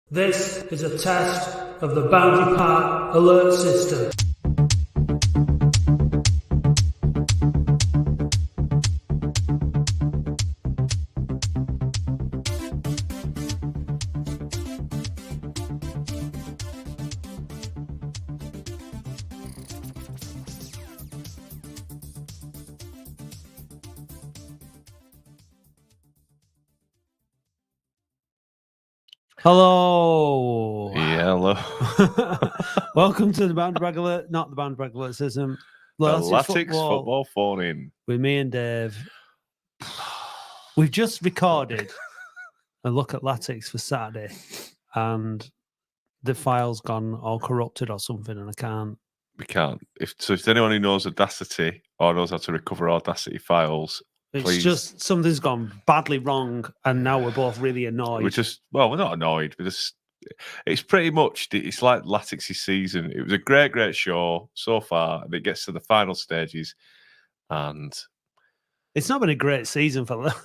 This is a test of the boundary part alert system. Hello. Yeah, hello. Welcome to the Boundary Brag Alert, not the Boundary Brag Alert system. The Latics football phone in. With me and Dave. We've just recorded a look at Latics for Saturday, and the file's gone all corrupted or something, and I can't. We can't. If anyone who knows Audacity or knows how to recover Audacity files, It's please. just something's gone badly wrong, and now we're both really annoyed. We're not annoyed. It's pretty much, it's like Latix's season. It was a great show so far, and it gets to the final stages, and it's not been a great season for that.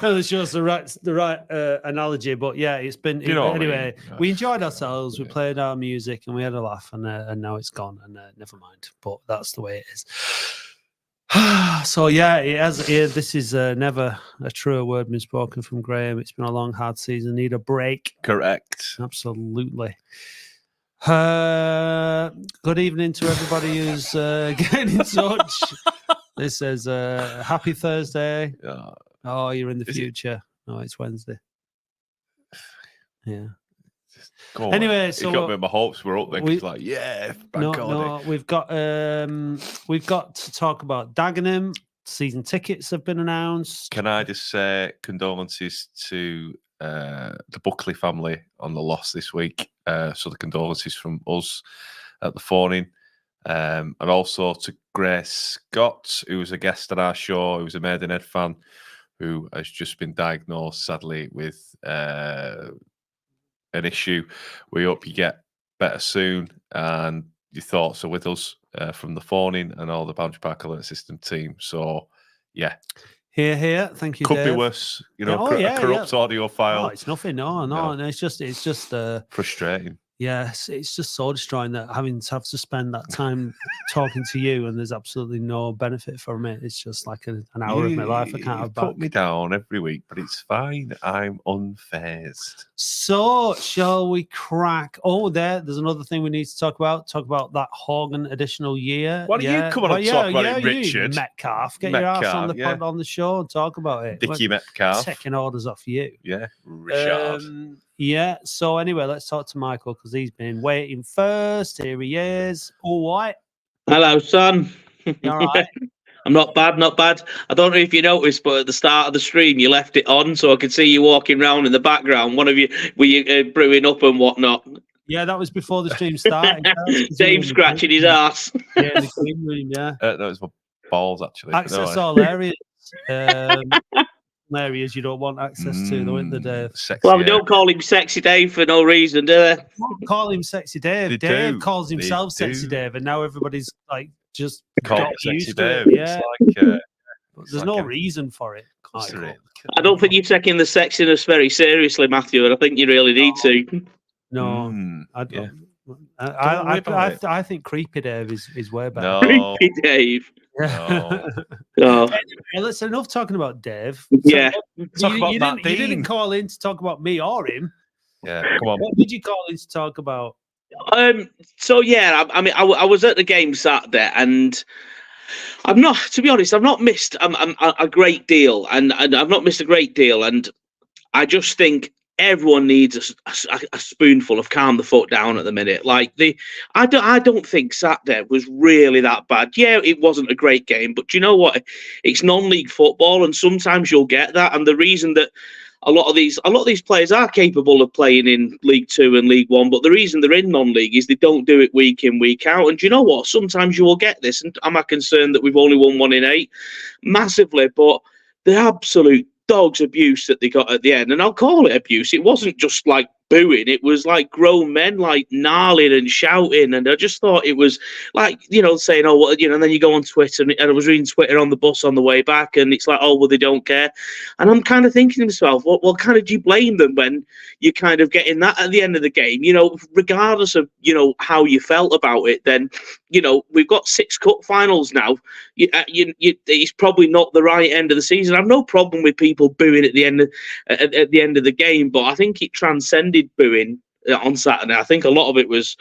That shows the right analogy, but yeah, it's been. Anyway, we enjoyed ourselves. We played our music, and we had a laugh, and now it's gone, and never mind. But that's the way it is. So yeah, this is never a truer word been spoken from Graham. It's been a long, hard season. Need a break. Correct. Absolutely. Good evening to everybody who's getting in touch. This says happy Thursday. Oh, you're in the future. No, it's Wednesday. Yeah. Anyway, so it got me my hopes were up there. We've got to talk about Dagenham. Season tickets have been announced. Can I just say condolences to the Buckley family on the loss this week? So the condolences from us at the phone in, and also to Grace Scott, who was a guest on our show, who was a Maidenhead fan, who has just been diagnosed sadly with an issue. We hope you get better soon, and your thoughts are with us from the phone in and all the Boundary Park Alert System team. So, yeah. Here. Thank you, Could Dave. be worse, a corrupt audio file. Oh, it's nothing. No. And it's just frustrating. Yes, it's just soul destroying that having to spend that time talking to you, and there's absolutely no benefit from it. It's just like an hour of my life I can't have back. Put me down every week, but it's fine. I'm unfazed. So, shall we crack? Oh, there's another thing we need to talk about. Talk about that Hogan additional year. Why don't you come on and talk about it, Richard? Metcalf, get your ass on the pod on the show and talk about it. Dickie Metcalf. Taking orders off you. Yeah, Richard. Yeah, so anyway, let's talk to Michael because he's been waiting first. Here he is. All right. Hello, son. You all right? I'm not bad. I don't know if you noticed, but at the start of the stream, you left it on so I could see you walking around in the background. One of you, were you brewing up and whatnot? Yeah, that was before the stream started. Dave scratching his ass. Yeah, in the green room, yeah. No, it's my balls, actually. Access all areas. Areas you don't want access to, though, isn't there, Dave? Well, we don't call him Sexy Dave for no reason, do they? Don't call him Sexy Dave. Dave calls himself Sexy Dave, and now everybody's like just call him Sexy Dave. Yeah. There's no reason for it. I don't think you're taking the sexiness very seriously, Matthew, and I think you really need to. No, I don't. I think Creepy Dave is way better. No. Creepy Dave. No. No. Anyway, listen, enough talking about Dave. Yeah. You didn't call in to talk about me or him. Yeah, come on. What did you call in to talk about? So yeah, I mean, I was at the game Saturday, and I've not missed a great deal, and I've not missed a great deal, and I just think everyone needs a spoonful of calm the foot down at the minute. Like I don't think Saturday was really that bad. Yeah, it wasn't a great game, but you know what? It's non-league football, and sometimes you'll get that. And the reason that a lot of these players are capable of playing in League Two and League One, but the reason they're in non-league is they don't do it week in, week out. And you know what? Sometimes you will get this. And am I concerned that we've only won 1 in 8? Massively, but the absolute dog's abuse that they got at the end, and I'll call it abuse. It wasn't just like booing. It was like grown men like gnarling and shouting, and I just thought it was like, saying, oh, well, and then you go on Twitter, and I was reading Twitter on the bus on the way back, and it's like, oh, well, they don't care. And I'm kind of thinking to myself, well, kind of do you blame them when you're kind of getting that at the end of the game? Regardless of how you felt about it, then we've got 6 cup finals now. It's probably not the right end of the season. I've no problem with people booing at the end of the game, but I think it transcended booing on Saturday. I think a lot of it was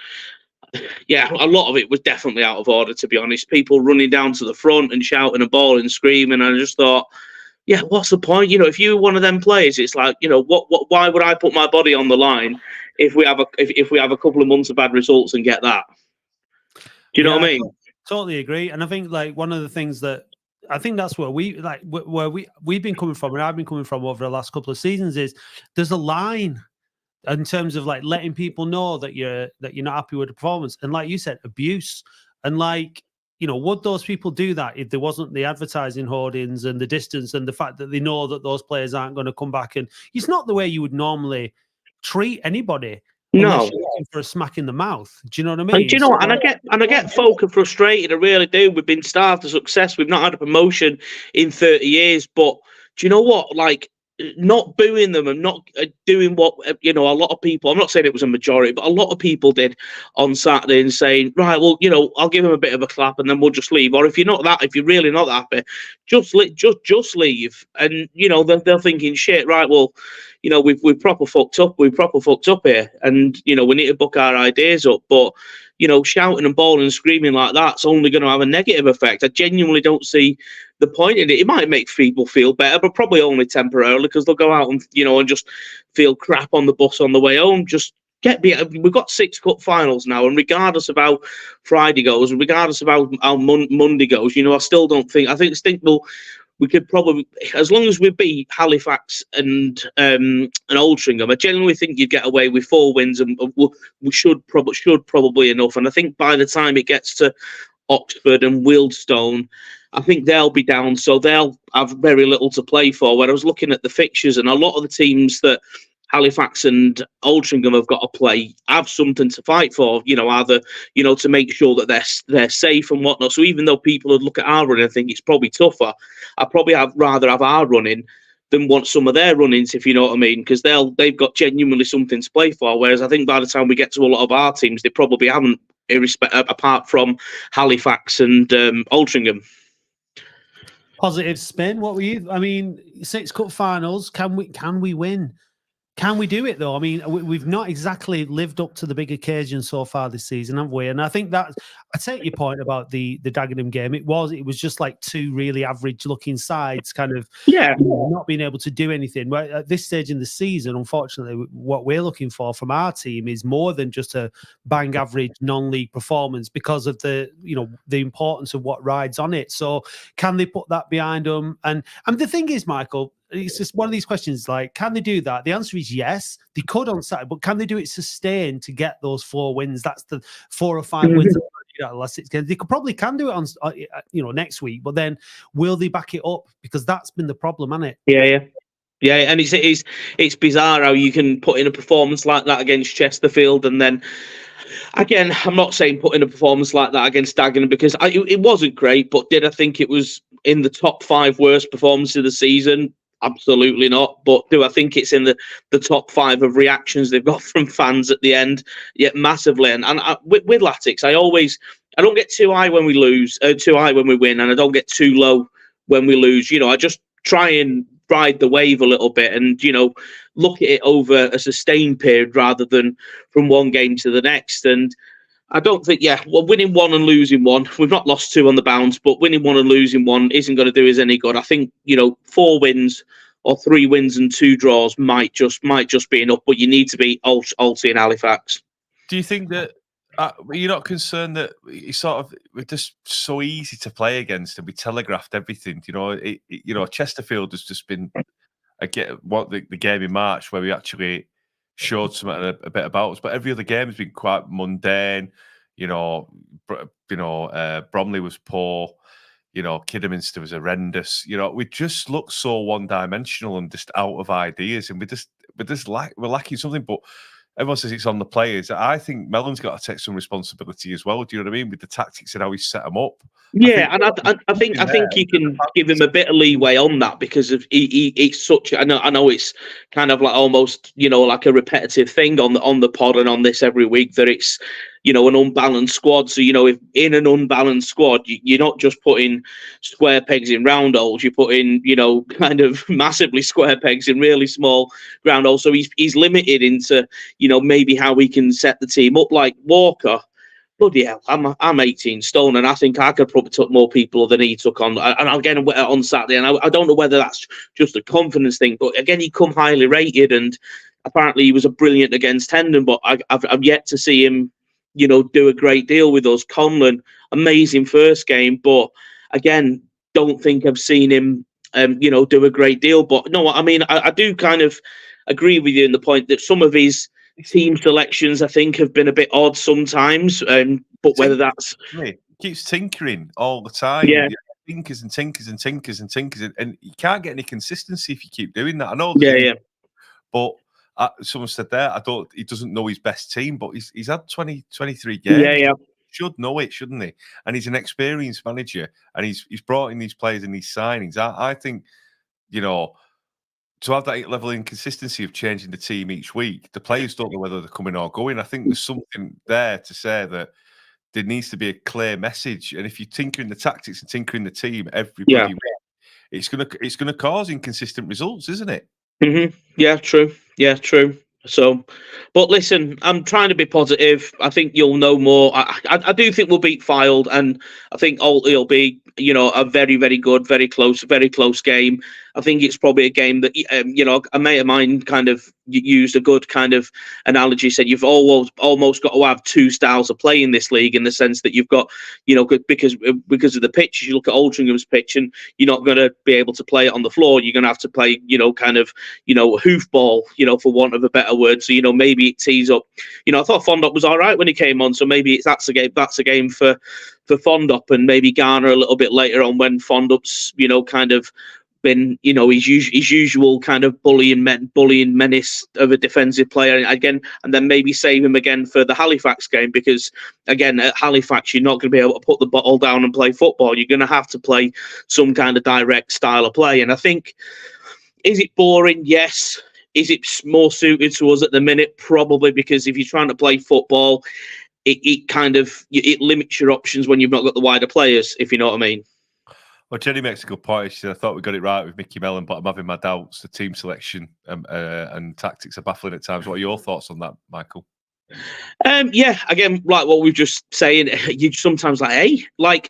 definitely out of order, to be honest. People running down to the front and shouting and bawling and screaming, and I just thought, yeah, what's the point? If you were one of them players, it's like, why would I put my body on the line if we have a couple of months of bad results and get that? Do you know what I mean? Totally agree. And I think like one of the things that I think that's where we've been coming from, and I've been coming from over the last couple of seasons, is there's a line in terms of like letting people know that you're not happy with the performance, and like you said, abuse, and like, would those people do that if there wasn't the advertising hoardings and the distance and the fact that they know that those players aren't going to come back? And it's not the way you would normally treat anybody. No, you're looking for a smack in the mouth. Do you know what I mean? And do you know what? And I get folk are frustrated. I really do. We've been starved of success. We've not had a promotion in 30 years. But do you know what? Like, not booing them and not doing what a lot of people. I'm not saying it was a majority, but a lot of people did on Saturday, and saying, right, well, I'll give him a bit of a clap and then we'll just leave. Or if you're really not happy, just leave. And they're thinking, shit, right, well, we've proper fucked up. We've proper fucked up here, and we need to book our ideas up. But shouting and bawling and screaming like that's only going to have a negative effect. I genuinely don't see the point in it. It might make people feel better, but probably only temporarily, because they'll go out and and just feel crap on the bus on the way home. Just we've got 6 cup finals now, and regardless of how Friday goes, and regardless of how Monday goes, I still don't think. I think we could probably, as long as we beat Halifax and Altrincham, I genuinely think you'd get away with 4 wins, and we should probably enough. And I think by the time it gets to Oxford and Wealdstone, I think they'll be down, so they'll have very little to play for. When I was looking at the fixtures, and a lot of the teams that Halifax and Altrincham have got to play have something to fight for, either, to make sure that they're safe and whatnot. So even though people would look at our running and think it's probably tougher, I'd probably rather have our running than want some of their run-ins, if you know what I mean, because they've got genuinely something to play for. Whereas I think by the time we get to a lot of our teams, they probably haven't, apart from Halifax and Altrincham. Positive spin. What were you? I mean, 6 cup finals. Can we win? Can we do it though? I mean, we've not exactly lived up to the big occasion so far this season, have we? And I think that I take your point about the Dagenham game. It was just like 2 really average looking sides, kind of not being able to do anything. Well, at this stage in the season, unfortunately, what we're looking for from our team is more than just a bang average non-league performance, because of the importance of what rides on it. So can they put that behind them? And the thing is, Michael, it's just one of these questions, like, can they do that? The answer is yes, they could on Saturday, but can they do it sustained to get those 4 wins? That's the 4 or 5 wins at the last 6 games. They can do it on, next week, but then will they back it up? Because that's been the problem, hasn't it? Yeah, and it's bizarre how you can put in a performance like that against Chesterfield, and then again, I'm not saying put in a performance like that against Dagenham, because it wasn't great, but did I think it was in the top 5 worst performances of the season? Absolutely not. But do I think it's in the top 5 of reactions they've got from fans at the end? Yeah, massively. And with Latics, I don't get too high when we lose, too high when we win, and I don't get too low when we lose. I just try and ride the wave a little bit, and look at it over a sustained period rather than from one game to the next. And I don't think, winning 1 and losing 1, we've not lost 2 on the bounce, but winning 1 and losing 1 isn't going to do us any good. I think 4 wins or 3 wins and 2 draws might just be enough, but you need to beat Alty and Halifax. Do you think that you're not concerned that we're just so easy to play against, and we telegraphed everything? Chesterfield has just been the game in March where we actually showed something a bit about us, but every other game has been quite mundane. Bromley was poor. Kidderminster was horrendous. We just look so one-dimensional and just out of ideas, and we're lacking something. But everyone says it's on the players. I think Melon's got to take some responsibility as well. Do you know what I mean? With the tactics and how he's set them up. Yeah, I think you can give him a bit of leeway on that because of it's such. I know it's kind of like almost like a repetitive thing on the pod and on this every week that it's an unbalanced squad. So if in an unbalanced squad, you're not just putting square pegs in round holes. You're putting kind of massively square pegs in really small round holes. So he's limited into maybe how we can set the team up. Like Walker. Bloody hell, I'm 18 stone, and I think I could probably took more people than he took on. And again, on Saturday, and I don't know whether that's just a confidence thing, but again, he come highly rated, and apparently he was a brilliant against Hendon. But I've yet to see him, do a great deal with us. Conlon, amazing first game, but again, don't think I've seen him, do a great deal. But no, I mean, I do kind of agree with you in the point that some of his team selections, I think, have been a bit odd sometimes, but whether that's... He keeps tinkering all the time. Yeah. Tinkers, and you can't get any consistency if you keep doing that. I know. Yeah. But someone said there, he doesn't know his best team, but he's had 23 games. Yeah. He should know it, shouldn't he? And he's an experienced manager, and he's brought in these players and these signings. I think, to have that level of inconsistency of changing the team each week, the players don't know whether they're coming or going. I think there's something there to say that there needs to be a clear message. And if you're tinkering the tactics and tinkering the team everybody, it's gonna cause inconsistent results, isn't it? Mm-hmm. Yeah, true. So, but listen, I'm trying to be positive. I think you'll know more. I do think we'll beat Fylde, and I think it'll be a very, very good, very close game. I think it's probably a game that a mate of mine kind of used a good kind of analogy. Said you've almost got to have two styles of play in this league, in the sense that you've got because of the pitch. You look at Altringham's pitch, and you're not going to be able to play it on the floor. You're going to have to play kind of hoofball, for want of a better word. So maybe it tees up. I thought Fondop was all right when he came on, so maybe that's a game for Fondop, and maybe Garner a little bit later on when Fondop's kind of been his usual kind of bullying menace of a defensive player again, and then maybe save him again for the Halifax game, because again at Halifax you're not going to be able to put the bottle down and play football. You're going to have to play some kind of direct style of play, and I think, is it boring? Yes. Is it more suited to us at the minute? Probably, because if you're trying to play football, it kind of limits your options when you've not got the wider players, if you know what I mean. Well, Jenny makes a good point. She said, I thought we got it right with Mickey Melon, but I'm having my doubts. The team selection and tactics are baffling at times. What are your thoughts on that, Michael? Yeah, again, like what we've just saying, you sometimes Sachdev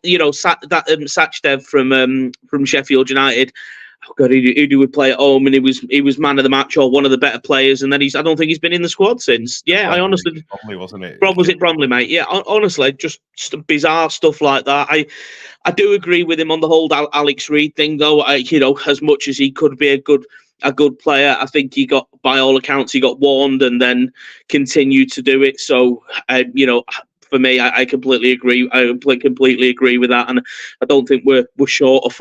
from Sheffield United. Oh God, who would play at home, and he was man of the match or one of the better players, and then I don't think he's been in the squad since. Yeah, Bromley, I honestly, Bromley, wasn't it? Was it Bromley, mate? Yeah, honestly, just bizarre stuff like that. I do agree with him on the whole Alex Reid thing, though. As much as he could be a good player, I think he got, by all accounts, he got warned and then continued to do it. So, for me, I completely agree. I completely agree with that, and I don't think we're short of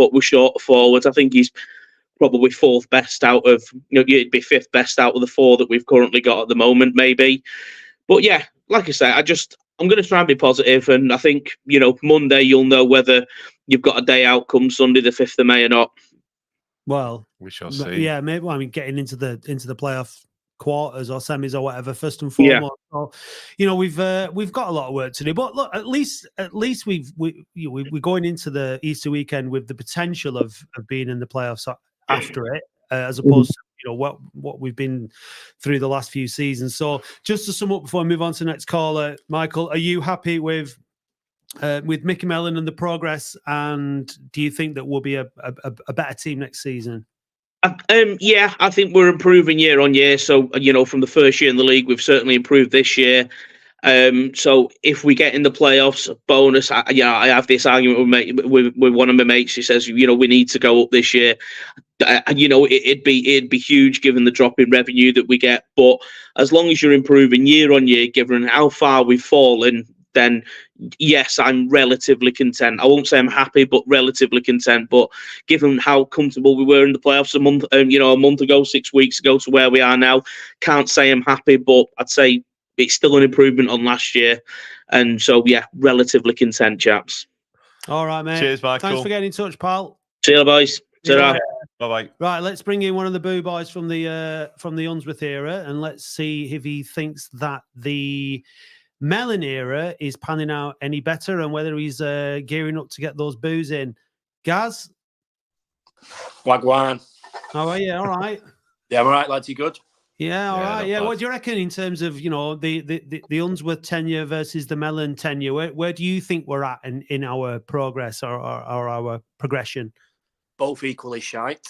forwards. I think he's probably fourth best out of it'd be fifth best out of the four that we've currently got at the moment, maybe. But yeah, like I say, I'm going to try and be positive, and I think Monday you'll know whether you've got a day out come Sunday the 5th of May or not. Well, we shall see. Yeah, maybe. I mean, getting into the playoff quarters or semis or whatever, first and foremost. So, we've got a lot of work to do, but look, at least we're going into the Easter weekend with the potential of being in the playoffs after it, as opposed to what we've been through the last few seasons. So, just to sum up before I move on to the next caller, Michael, are you happy with Mickey Mellon and the progress, and do you think that we'll be a better team next season? Yeah, I think we're improving year on year. So, from the first year in the league, we've certainly improved this year. So if we get in the playoffs, bonus. I have this argument with one of my mates. He says, we need to go up this year. It'd be huge given the drop in revenue that we get. But as long as you're improving year on year, given how far we've fallen, then yes, I'm relatively content. I won't say I'm happy, but relatively content. But given how comfortable we were in the playoffs a month ago, 6 weeks ago to where we are now, can't say I'm happy, but I'd say it's still an improvement on last year. And so, yeah, relatively content, chaps. All right, mate. Cheers, Michael. Thanks for getting in touch, pal. See you, boys. Yeah. Bye-bye. Right, let's bring in one of the boo boys from the Unsworth era, and let's see if he thinks that the Melon era is panning out any better, and whether he's gearing up to get those boos in. Gaz, Wagwan. how are you? All right. Yeah, I'm all right, lads. You good? Yeah, all right. Yeah, bad. what do you reckon in terms of the Unsworth tenure versus the Melon tenure? Where do you think we're at in our progress or our progression? Both equally shite.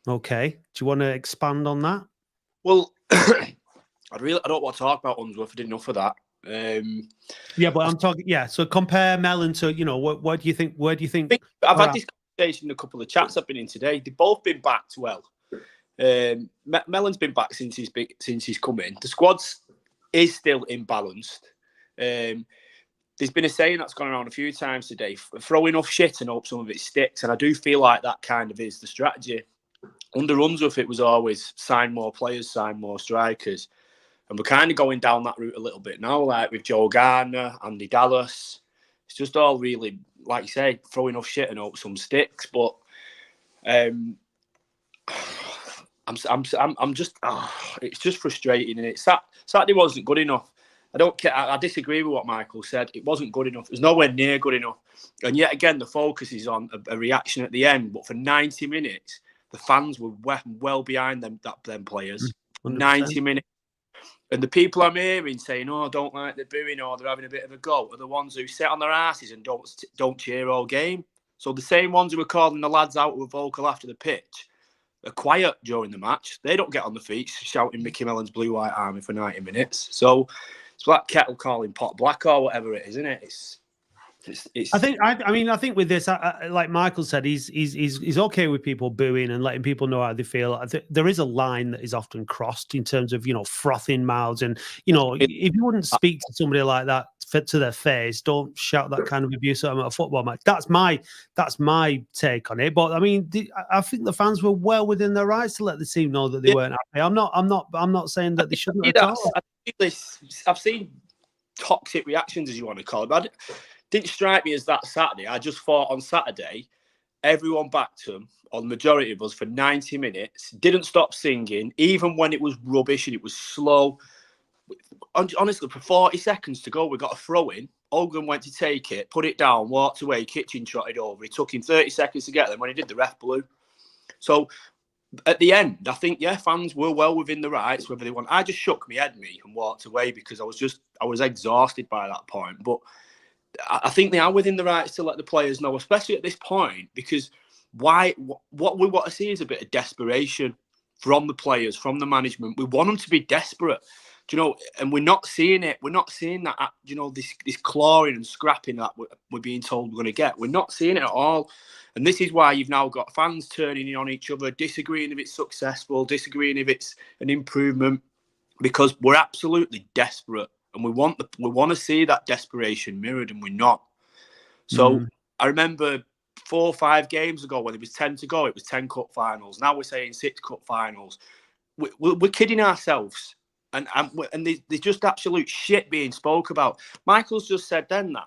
Okay. Do you want to expand on that? Well, I don't want to talk about Unsworth. I did enough of that. Yeah, but I'm talking. Yeah, so compare Melon to what do you think? Where do you think? I've had this conversation in a couple of chats I've been in today. They've both been backed well. Melon's been back since he's come in. The squad's is still imbalanced. There's been a saying that's gone around a few times today: throw enough shit and hope some of it sticks. And I do feel like that kind of is the strategy. Under Unsworth, it was always sign more players, sign more strikers. And we're kind of going down that route a little bit now, like with Joe Gardner, Andy Dallas. It's just all really, like you say, throw enough shit and hope some sticks. But I'm just, it's just frustrating. And Saturday wasn't good enough. I don't care. I disagree with what Michael said. It wasn't good enough. It was nowhere near good enough. And yet again, the focus is on a reaction at the end. But for 90 minutes, the fans were well behind them players. 100%. 90 minutes. And the people I'm hearing saying, "Oh, I don't like the booing," or they're having a bit of a go, are the ones who sit on their asses and don't cheer all game. So the same ones who were calling the lads out who were vocal after the pitch are quiet during the match. They don't get on the feet shouting Mickey Mellon's Blue White Army for 90 minutes. So it's like kettle calling pot black or whatever it is, isn't it? It's I think with this, like Michael said, he's okay with people booing and letting people know how they feel. There is a line that is often crossed in terms of frothing mouths, and if you wouldn't speak to somebody like that to their face, don't shout that kind of abuse at them at a football match. That's my take on it. But I mean, I think the fans were well within their rights to let the team know that they weren't happy. I'm not saying that they shouldn't at all. I've seen toxic reactions, as you want to call it. But didn't strike me as that Saturday. I just thought on Saturday, everyone backed him, or the majority of us, for 90 minutes. Didn't stop singing, even when it was rubbish and it was slow. Honestly, for 40 seconds to go, we got a throw in. Oldham went to take it, put it down, walked away, kitchen trotted over. It took him 30 seconds to get them. When he did, the ref blew. So at the end, I think, fans were well within the rights, whether they want. I just shook my head and walked away because I was exhausted by that point. But I think they are within the rights to let the players know, especially at this point, because what we want to see is a bit of desperation from the players, from the management. We want them to be desperate, and we're not seeing it. We're not seeing that, this clawing and scrapping that we're being told we're going to get. We're not seeing it at all. And this is why you've now got fans turning in on each other, disagreeing if it's successful, disagreeing if it's an improvement, because we're absolutely desperate. And we want to see that desperation mirrored, and we're not. So I remember 4 or 5 games ago when it was 10 to go, it was 10 cup finals. Now we're saying 6 cup finals. We're kidding ourselves, and there's just absolute shit being spoke about. Michael's just said then that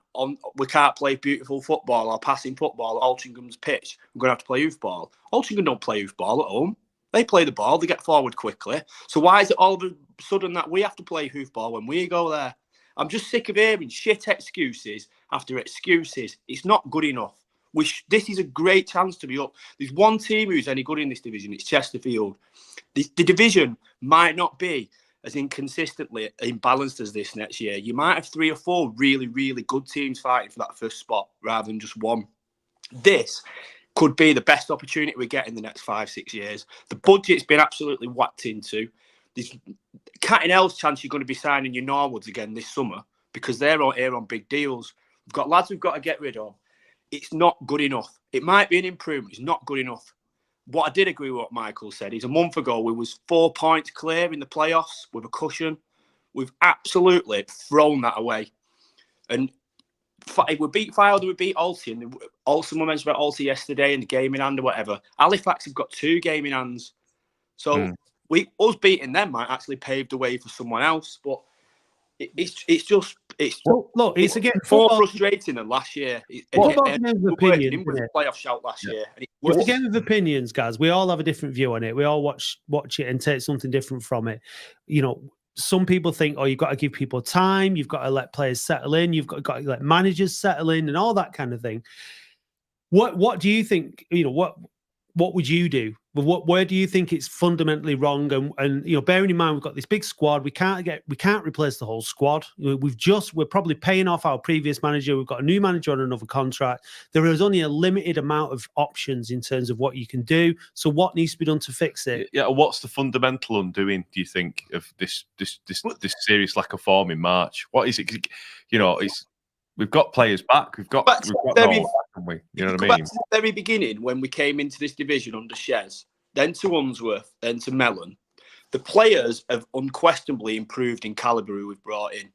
we can't play beautiful football or passing football at Altringham's pitch. We're going to have to play youth ball. Altrincham don't play youth ball at home. They play the ball, they get forward quickly. So why is it all of a sudden that we have to play hoofball when we go there? I'm just sick of hearing shit excuses after excuses. It's not good enough. This is a great chance to be up. There's one team who's any good in this division. It's Chesterfield. The division might not be as inconsistently imbalanced as this next year. You might have 3 or 4 really, really good teams fighting for that first spot rather than just one. This could be the best opportunity we get in the next 5-6 years. The budget's been absolutely whacked into. There's cat and hell's chance you're going to be signing your Norwoods again this summer because they're here on big deals. We've got lads we've got to get rid of. It's not good enough. It might be an improvement. It's not good enough. What I did agree with what Michael said is a month ago we was 4 points clear in the playoffs with a cushion. We've absolutely thrown that away. And if we beat Fylde, we beat Alty, and someone mentioned about Alty yesterday and the game in hand or whatever. Halifax have got 2 game in hands. So us beating them might actually pave the way for someone else. But it's again more frustrating than last year. Football's a game of opinions, with a playoff shout last year. And it's a game of opinions, guys. We all have a different view on it. We all watch it and take something different from it. You know, some people think, oh, you've got to give people time, you've got to let players settle in, you've got to let managers settle in, and all that kind of thing. What do you think? You know, what would you do? Where do you think it's fundamentally wrong? And you know, bearing in mind we've got this big squad, we can't replace the whole squad. We're probably paying off our previous manager. We've got a new manager on another contract. There is only a limited amount of options in terms of what you can do. So what needs to be done to fix it? Yeah, what's the fundamental undoing, do you think, of this serious lack of form in March? What is it? You know, we've got players back. We've got back, haven't we? You know what I mean? Back to the very beginning, when we came into this division under Shez, then to Unsworth, then to Melon, the players have unquestionably improved in calibre who we've brought in.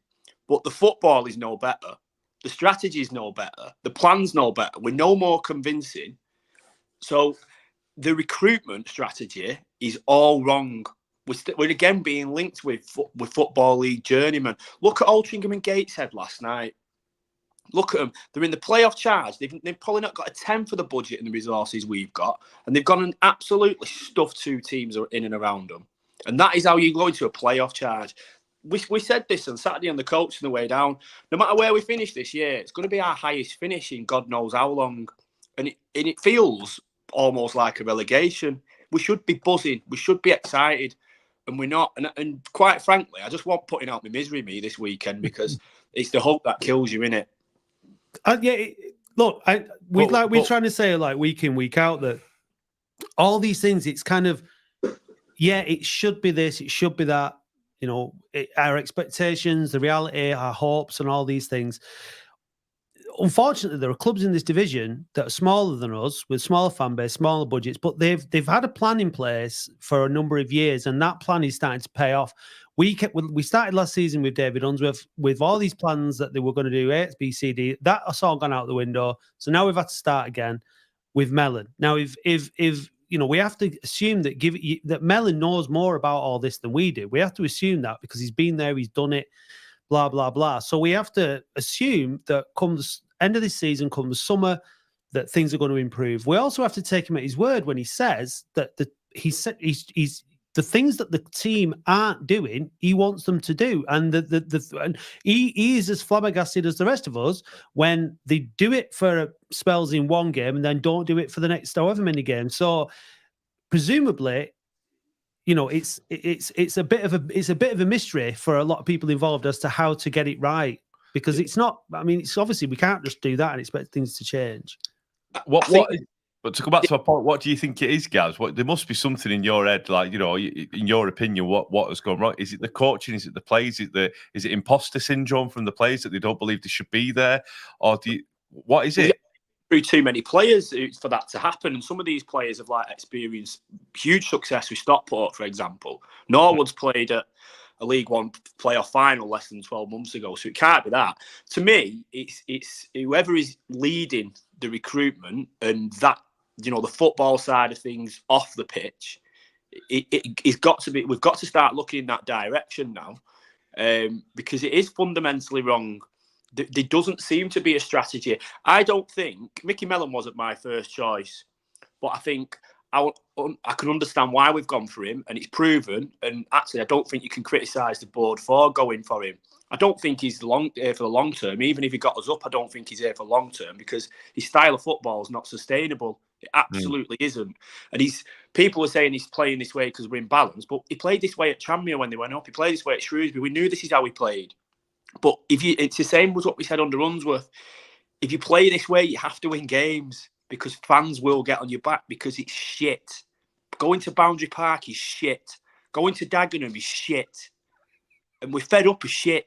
But the football is no better. The strategy is no better. The plan's no better. We're no more convincing. So the recruitment strategy is all wrong. We're again being linked with Football League journeymen. Look at Altrincham and Gateshead last night. Look at them. They're in the playoff charge. They've probably not got a 10 for the budget and the resources we've got. And they've gone and absolutely stuffed 2 teams in and around them. And that is how you go into a playoff charge. We said this on Saturday on the coach on the way down. No matter where we finish this year, it's going to be our highest finish in God knows how long. And it feels almost like a relegation. We should be buzzing. We should be excited. And we're not. And quite frankly, I just want putting out my misery this weekend because it's the hope that kills you, innit? Look, we're trying to say like week in, week out that all these things, it's kind of, it should be this, it should be that, you know, our expectations, the reality, our hopes, and all these things. Unfortunately, there are clubs in this division that are smaller than us, with smaller fan base, smaller budgets, but they've had a plan in place for a number of years, and that plan is starting to pay off. We started last season with David Unsworth with all these plans that they were going to do A, B, C, D. That's all gone out the window. So now we've had to start again with Melon. Now, if you know, we have to assume that Melon knows more about all this than we do. We have to assume that because he's been there, he's done it, blah blah blah. So we have to assume that come the end of this season, come the summer, that things are going to improve. We also have to take him at his word when he says that he's the things that the team aren't doing, he wants them to do. And and he is as flabbergasted as the rest of us when they do it for spells in one game and then don't do it for the next however many games. So presumably, you know, it's a bit of a mystery for a lot of people involved as to how to get it right. Because it's not, I mean, it's obviously we can't just do that and expect things to change. But to go back to my point, what do you think it is, Gaz? There must be something in your head, like, you know, in your opinion, what has gone wrong? Is it the coaching? Is it the players? Is it imposter syndrome from the players that they don't believe they should be there? Or what is it? Through too many players for that to happen, and some of these players have experienced huge success with Stockport, for example. Norwood's played at a League One playoff final less than 12 months ago, so it can't be that. To me, it's whoever is leading the recruitment and that, you know, the football side of things off the pitch, it's got to be. We've got to start looking in that direction now, because it is fundamentally wrong. There doesn't seem to be a strategy. I don't think Mickey Melon wasn't my first choice, but I think I can understand why we've gone for him, and it's proven. And actually, I don't think you can criticise the board for going for him. I don't think he's here for the long term. Even if he got us up, I don't think he's here for long term because his style of football is not sustainable. It absolutely isn't. And people are saying he's playing this way because we're in balance, but he played this way at Tranmere when they went up. He played this way at Shrewsbury. We knew this is how he played. But it's the same as what we said under Unsworth. If you play this way, you have to win games because fans will get on your back because it's shit. Going to Boundary Park is shit. Going to Dagenham is shit. And we're fed up of shit.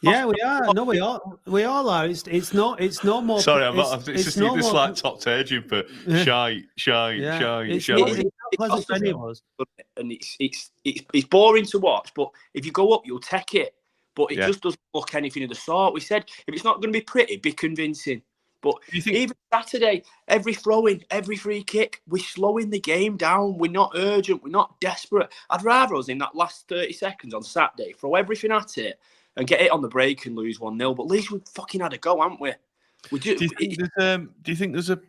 Yeah, we are. No, we all are. It's no more. Sorry, it's just like top turging for shy. pleasant for any of us. And it's boring to watch, but if you go up, you'll take it. But it just doesn't look anything of the sort. We said, if it's not going to be pretty, be convincing. But even Saturday, every throw-in, every free kick, we're slowing the game down. We're not urgent. We're not desperate. I'd rather us in that last 30 seconds on Saturday throw everything at it and get it on the break and lose 1-0. But at least we've fucking had a go, haven't we? Do you think there's a...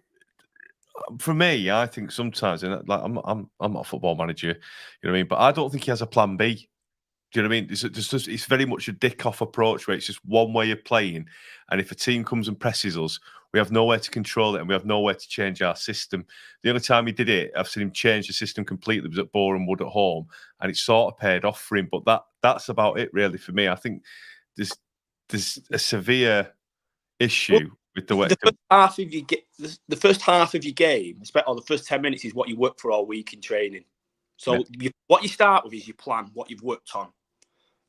For me, I think sometimes, and like I'm not a football manager, you know what I mean? But I don't think he has a plan B. Do you know what I mean? It's very much a dick-off approach where it's just one way of playing. And if a team comes and presses us, we have nowhere to control it and we have nowhere to change our system. The only time he did it, I've seen him change the system completely, was at Boreham Wood at home. And it sort of paid off for him. But that's about it, really, for me. I think there's a severe issue with the way... The first half of your game, or the first 10 minutes, is what you work for all week in training. So what you start with is your plan, what you've worked on.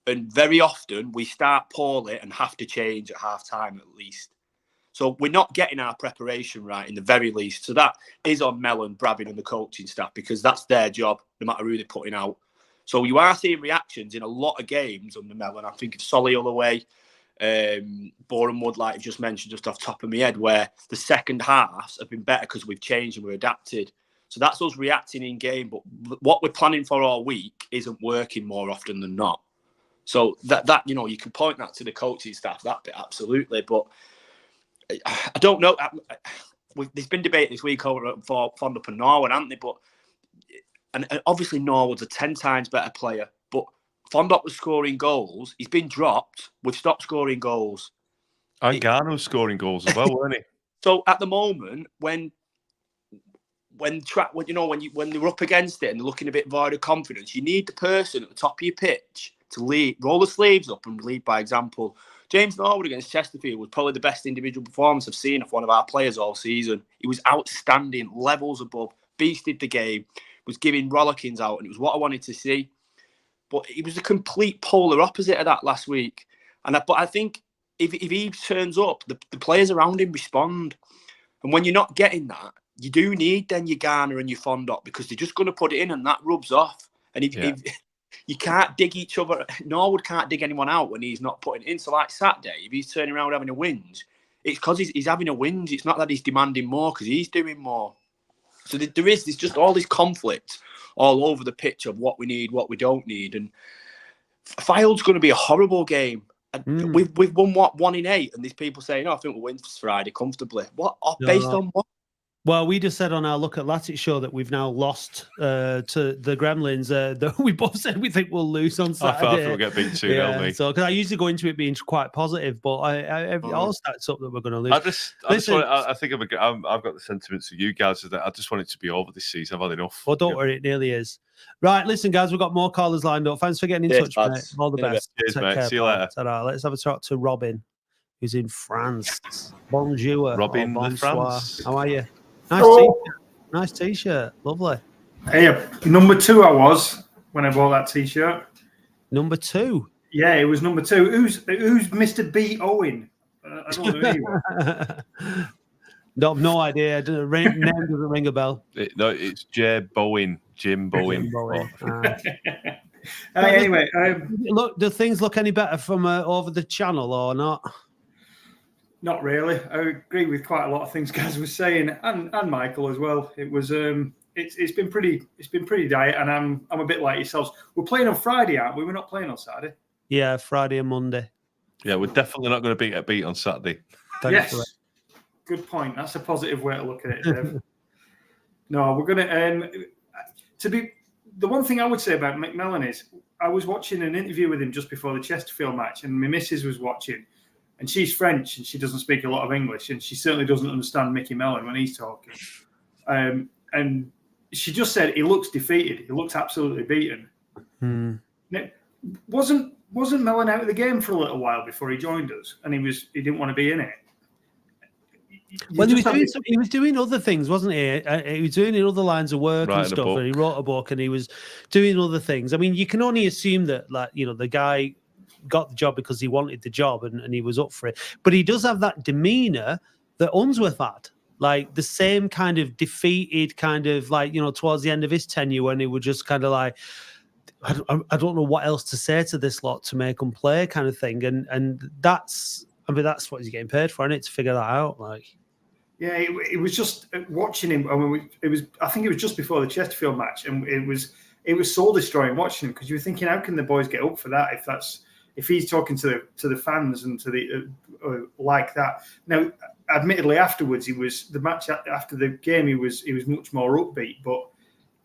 And very often we start poorly and have to change at half time at least. So we're not getting our preparation right in the very least. So that is on Melon, Brabin and the coaching staff, because that's their job, no matter who they're putting out. So you are seeing reactions in a lot of games under Melon. I think of Solihull away, Boreham Wood, like I've just mentioned, just off the top of my head, where the second halves have been better because we've changed and we're adapted. So that's us reacting in game. But what we're planning for all week isn't working more often than not. So that you know, you can point that to the coaching staff, that bit, absolutely. But I don't know. There's been debate this week over for Fondup and Norwood, haven't they? But and obviously Norwood's a 10 times better player. But Fondup was scoring goals. He's been dropped. We've stopped scoring goals. And Garner's scoring goals as well, weren't he? So at the moment, when they're up against it and they're looking a bit void of confidence, you need the person at the top of your pitch to lead, roll the sleeves up and lead by example. James Norwood against Chesterfield was probably the best individual performance I've seen of one of our players all season. He was outstanding, levels above, beasted the game, was giving rollickings out, and it was what I wanted to see. But he was the complete polar opposite of that last week. But I think if he turns up, the players around him respond. And when you're not getting that, you do need then your Garner and your Fondup, because they're just going to put it in and that rubs off. And if you can't dig each other, Norwood can't dig anyone out when he's not putting it in. So like Saturday, if he's turning around having a whinge, it's because he's having a whinge. It's not that he's demanding more, because he's doing more. So there's just all this conflict all over the pitch of what we need, what we don't need. And Fylde's going to be a horrible game. We've won, 1 in 8? And there's people saying, I think we'll win Friday comfortably. What? Based on what? Well, we just said on our Look at Latics show that we've now lost to the Gremlins. We both said we think we'll lose on Saturday. I thought we'll get beat 2-0, mate. So, because I usually go into it being quite positive, but I all stacks up that we're going to lose. I think I've got the sentiments of you guys that I just want it to be over this season. I've had enough. Well, don't worry, it nearly is. Right, listen, guys, we've got more callers lined up. Thanks for getting in touch, mate. All the best. Cheers, mate. See you later. Let's have a talk to Robin, who's in France. Bonjour. Robin in France. How are you? Nice t-shirt. Lovely. Hey, number 2 I was when I bought that t-shirt. Number 2? Yeah, it was number 2. Who's Mr. B. Owen? I don't know anyone. No idea. The name doesn't ring a bell. It's Jim Bowen. Anyway, look, do things look any better from over the channel or not? Not really. I agree with quite a lot of things guys were saying, and Michael as well. It was it's been pretty dire, and I'm a bit like yourselves. We're playing on Friday, aren't we? We're not playing on Saturday. Yeah, Friday and Monday. Yeah, we're definitely not going to beat on Saturday. Yes, good point. That's a positive way to look at it, Dave. No, we're going to be. The one thing I would say about McMillan is I was watching an interview with him just before the Chesterfield match, and my missus was watching. And she's French, and she doesn't speak a lot of English, and she certainly doesn't understand Mickey Mellon when he's talking. And she just said he looks defeated. He looks absolutely beaten. Now, wasn't Mellon out of the game for a little while before he joined us, and he didn't want to be in it? Well, he was doing other things, wasn't he? He was doing other lines of work and stuff, and he wrote a book, and he was doing other things. I mean, you can only assume that, like, you know, the guy got the job because he wanted the job and he was up for it. But he does have that demeanor that Unsworth had. like the same kind of defeated kind of like, towards the end of his tenure when he would just kind of like, I don't know what else to say to this lot to make them play kind of thing. And that's what he's getting paid for, isn't it? To figure that out. Like, yeah, it was just watching him. I mean, I think it was just before the Chesterfield match, and it was soul destroying watching him, because you were thinking, how can the boys get up for that if he's talking to the fans and to the like that. Now, admittedly, afterwards the match after the game he was much more upbeat, but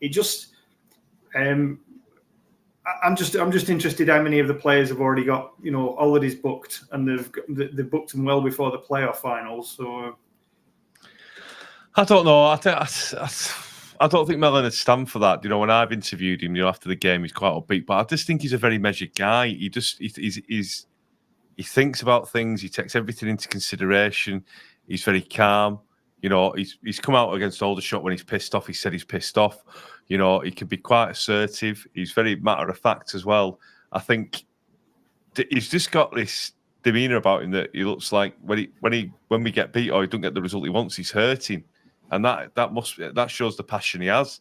it just I'm just interested how many of the players have already got holidays booked, and they've booked them well before the playoff finals. So I don't know. I don't think Melon would stand for that. When I've interviewed him, after the game, he's quite upbeat. But I just think he's a very measured guy. He thinks about things. He takes everything into consideration. He's very calm. He's come out against Aldershot when he's pissed off. He said he's pissed off. He can be quite assertive. He's very matter of fact as well. I think he's just got this demeanor about him that he looks like when we get beat or he don't get the result he wants, he's hurting. And that shows the passion he has,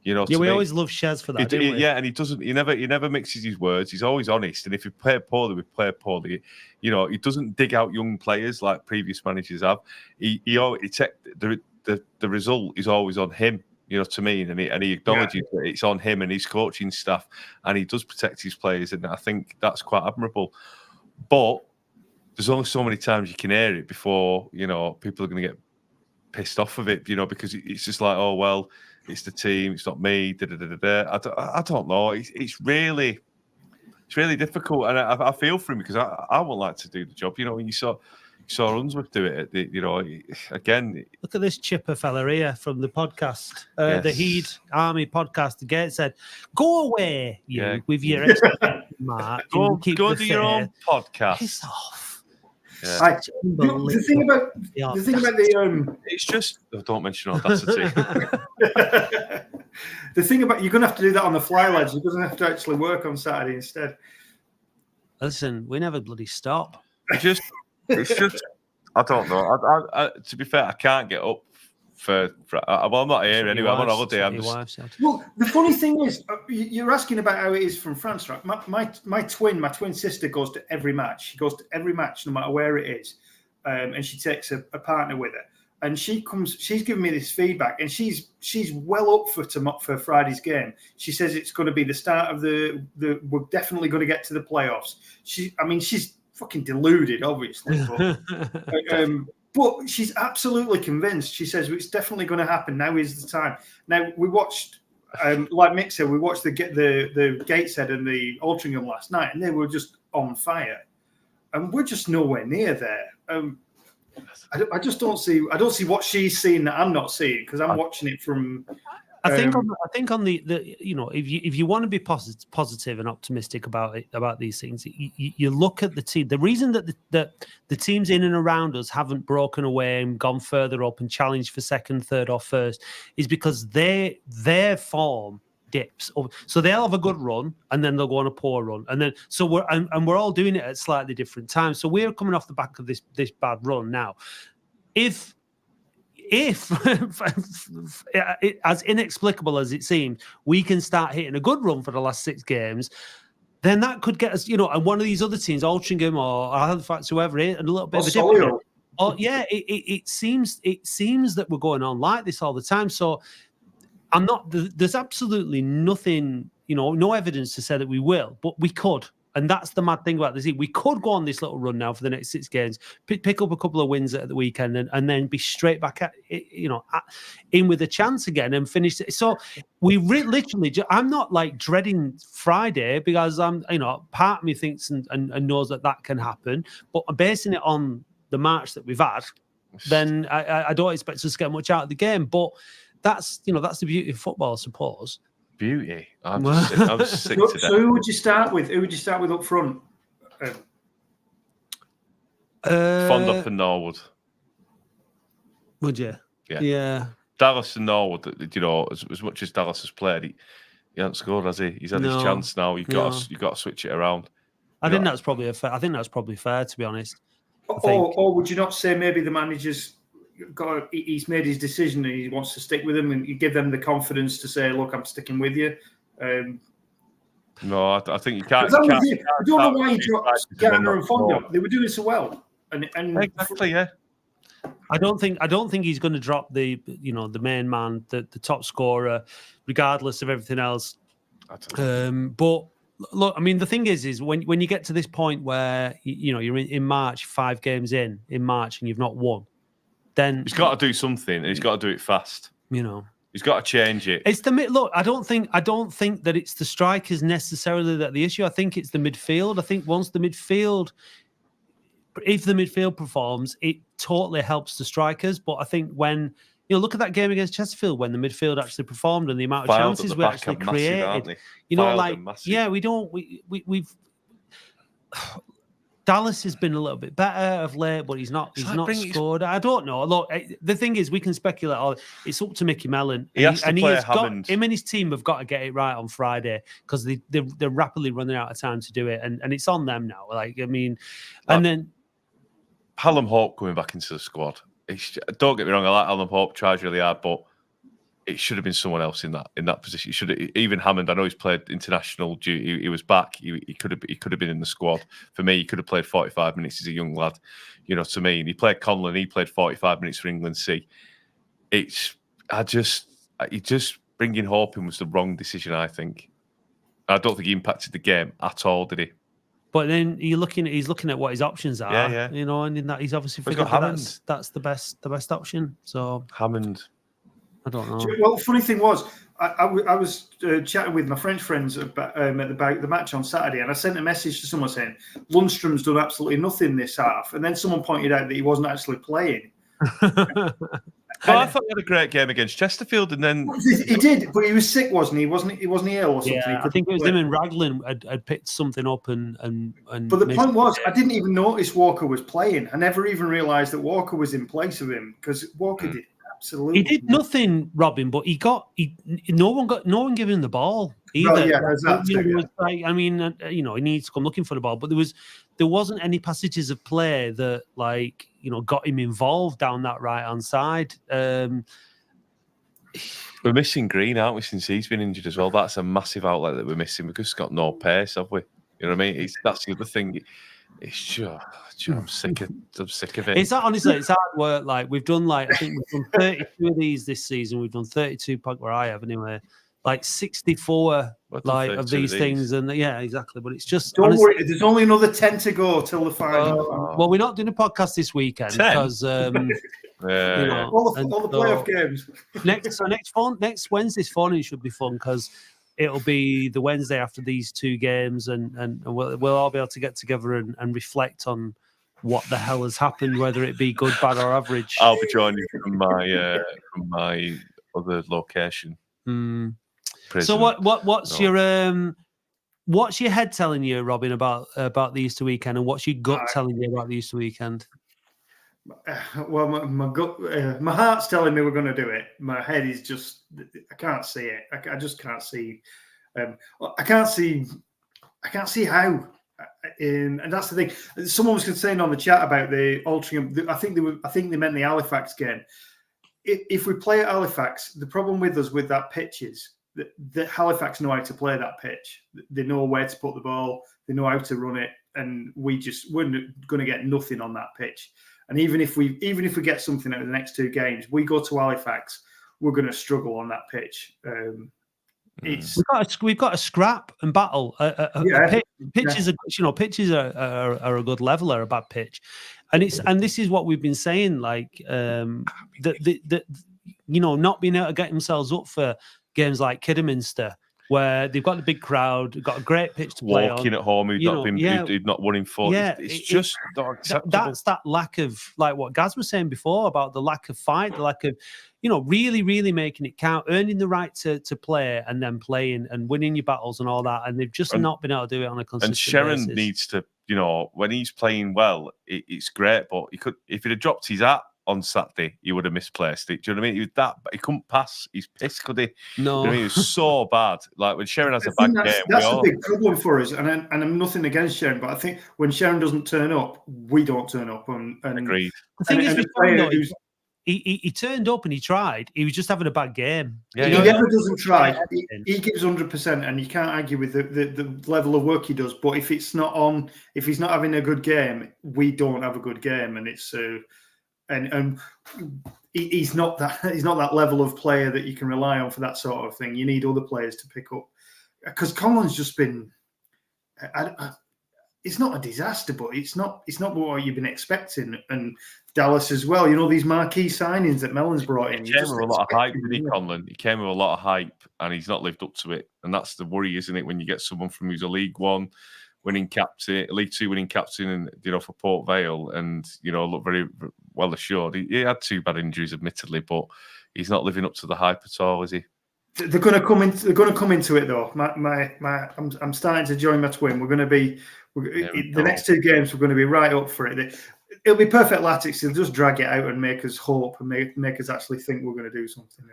we always love Shez for that, didn't we? Yeah, and he never mixes his words. He's always honest. And if we play poorly, we play poorly. He doesn't dig out young players like previous managers have. He the result is always on him. To me, and he acknowledges that it's on him and his coaching staff, and he does protect his players, and I think that's quite admirable. But there's only so many times you can hear it before people are going to get pissed off of it, because it's just like, oh well, it's the team, it's not me. I don't know. It's really difficult, and I feel for him because I wouldn't like to do the job. When you saw Unsworth do it, again. Look at this chipper fella here from the podcast, the Heed Army podcast. The Gate said, "Go away, with your mark. Go do your own podcast. Piss off." Yeah. The thing about the it's just don't mention Audacity. The thing about you're going to have to do that on the fly, lads. You're going to have to actually work on Saturday instead. Listen, we never bloody stop. It's just I don't know. I to be fair, I can't get up for I'm not here anyway. I'm on holiday. Well, the funny thing is, you're asking about how it is from France, right? My twin sister goes to every match. She goes to every match, no matter where it is, and she takes a partner with her. And she's giving me this feedback, and she's well up for Friday's game. She says it's going to be the start of we're definitely going to get to the playoffs. She's fucking deluded, obviously, but she's absolutely convinced. She says it's definitely going to happen. Now is the time. Now we watched, like Mick said, we watched the Gateshead and the Altrincham last night, and they were just on fire, and we're just nowhere near there. I just don't see. I don't see what she's seeing that I'm not seeing, because I'm watching it from. I think on the if you want to be positive and optimistic about these things, you look at the team. The reason that the teams in and around us haven't broken away and gone further up and challenged for second, third, or first is because their form dips. So they'll have a good run and then they'll go on a poor run, and then we're all doing it at slightly different times. So we're coming off the back of this bad run now. If as inexplicable as it seems, we can start hitting a good run for the last 6 games, then that could get us, and one of these other teams, Altrincham or Halifax, whoever, a little bit of a different. It seems that we're going on like this all the time. So there's absolutely nothing, no evidence to say that we will, but we could. And that's the mad thing about this. We could go on this little run now for the next 6 games, pick up a couple of wins at the weekend, and then be straight back at in with a chance again and finish it. So we literally, I'm not like dreading Friday, because part of me thinks and knows that can happen, but basing it on the March that we've had, then I don't expect us to get much out of the game. But that's the beauty of football, I suppose. Beauty. I'm sick to death. So who would you start with? Who would you start with up front? Fond and Norwood. Would you? Yeah. Dallas and Norwood. As much as Dallas has played, he hasn't scored, has he? He's had his chance now. You've got to switch it around. I think that's probably fair, to be honest. Or would you not say maybe the managers he's made his decision and he wants to stick with them, and you give them the confidence to say, "Look, I'm sticking with you." No, I think you can't. I don't know why he dropped Garner and Fonda. They were doing so well, and exactly, yeah. I don't think he's going to drop the main man, the top scorer, regardless of everything else. But look, I mean, the thing is when you get to this point where you're in March, 5 games in March, and you've not won, then he's got to do something, and he's got to do it fast. He's got to change it. It's look. I don't think that it's the strikers necessarily that the issue. I think it's the midfield. I think once the midfield. If the midfield performs, it totally helps the strikers. But I think when look at that game against Chesterfield, when the midfield actually performed and the amount of chances we actually created, we've Dallas has been a little bit better of late, but he's not scored. I don't know. Look, the thing is, we can speculate. It's up to Mickey Melon. Him and his team have got to get it right on Friday because they're rapidly running out of time to do it, and it's on them now. And then. Hallam Hope coming back into the squad. Don't get me wrong, I like Hallam Hope, tries really hard, but it should have been someone else in that position. Even Hammond. I know he's played international duty. He was back. He could have been in the squad. For me, he could have played 45 minutes as a young lad. To me, and he played Conlon. He played 45 minutes for England C. Just bringing Hope in was the wrong decision. I think. I don't think he impacted the game at all, did he? But then he's looking at what his options are, yeah. And in that he's obviously figured that's the best option. So Hammond, I don't know. Well, the funny thing was, I was chatting with my French friends about the match on Saturday, and I sent a message to someone saying Lundstrom's done absolutely nothing this half, and then someone pointed out that he wasn't actually playing. I thought he had a great game against Chesterfield, and then he did, but he was sick, wasn't he? Wasn't he ill or something? Yeah, I think it was him and Raglan had picked something up and. But the point was, I didn't even notice Walker was playing. I never even realised that Walker was in place of him because Walker did absolutely. He did nothing, Robin, but no one gave him the ball either. Oh, yeah, exactly. He needs to come looking for the ball, but there wasn't any passages of play that got him involved down that right-hand side. We're missing Green, aren't we, since he's been injured as well? That's a massive outlet that we're missing because he's got no pace, have we? You know what I mean? That's the other thing. It's just, I'm sick of it. It's honestly, it's hard work. We've done I think we've done 32 of these this season. We've done 32 where I have anyway. 64 of these things, and yeah, exactly. But it's just don't worry. There's only another 10 to go till the final. Well, we're not doing a podcast this weekend 10? because all the playoff games. Next Wednesday's phone-in should be fun because it'll be the Wednesday after these 2 games, and we'll all be able to get together and reflect on what the hell has happened, whether it be good, bad, or average. I'll be joining from my other location. So what's your head telling you, Robin, about the Easter weekend, and what's your gut telling you about the Easter weekend? Well, my gut, my heart's telling me we're going to do it. My head is just, I can't see it. I just can't see. I can't see how. And that's the thing. Someone was saying on the chat about the Altrincham. I think they meant the Halifax game. If we play at Halifax, the problem with us with that pitch is that Halifax know how to play that pitch. They know where to put the ball. They know how to run it, and we're going to get nothing on that pitch. And even if we get something out of the next 2 games, we go to Halifax, we're going to struggle on that pitch. We've got to scrap and battle. Pitches are a good leveler, a bad pitch, and this is what we've been saying. Not being able to get themselves up for games like Kidderminster, where they've got the big crowd, got a great pitch to play on. Walking at home, who'd not won in 4. Yeah, it's just not acceptable. That's that lack of, what Gaz was saying before about the lack of fight, the lack of, really, really making it count, earning the right to play, and then playing and winning your battles and all that. And they've just not been able to do it on a consistent basis. And Sharon needs to, when he's playing well, it's great. But if he'd have dropped his hat on Saturday, he would have misplaced it. Do you know what I mean? He couldn't pass. He's pissed, could he? No. He was so bad. When Sharon has a bad game, that's a big problem for us. And I'm nothing against Sharon, but I think when Sharon doesn't turn up, we don't turn up. And agreed. The thing is, he turned up and he tried. He was just having a bad game. Yeah, he never doesn't try. He gives 100%, and you can't argue with the level of work he does. But if it's not on, if he's not having a good game, we don't have a good game, and it's and he's not that level of player that you can rely on for that sort of thing. You need other players to pick up, because Conlon's just been. It's not a disaster, but it's not what you've been expecting. And Dallas as well. You know, these marquee signings that Melon's brought in. He came with a lot of hype, didn't he, Conlon? He came with a lot of hype, and he's not lived up to it. And that's the worry, isn't it? When you get someone from who's a League One winning captain, League Two winning captain, and for Port Vale, and look very well assured. He had 2 bad injuries, admittedly, but he's not living up to the hype at all, is he? They're going to come into it though. I'm starting to join my twin. We're going to be the next 2 games. We're going to be right up for it. It'll be perfect Latics. They'll just drag it out and make us hope and make us actually think we're going to do something.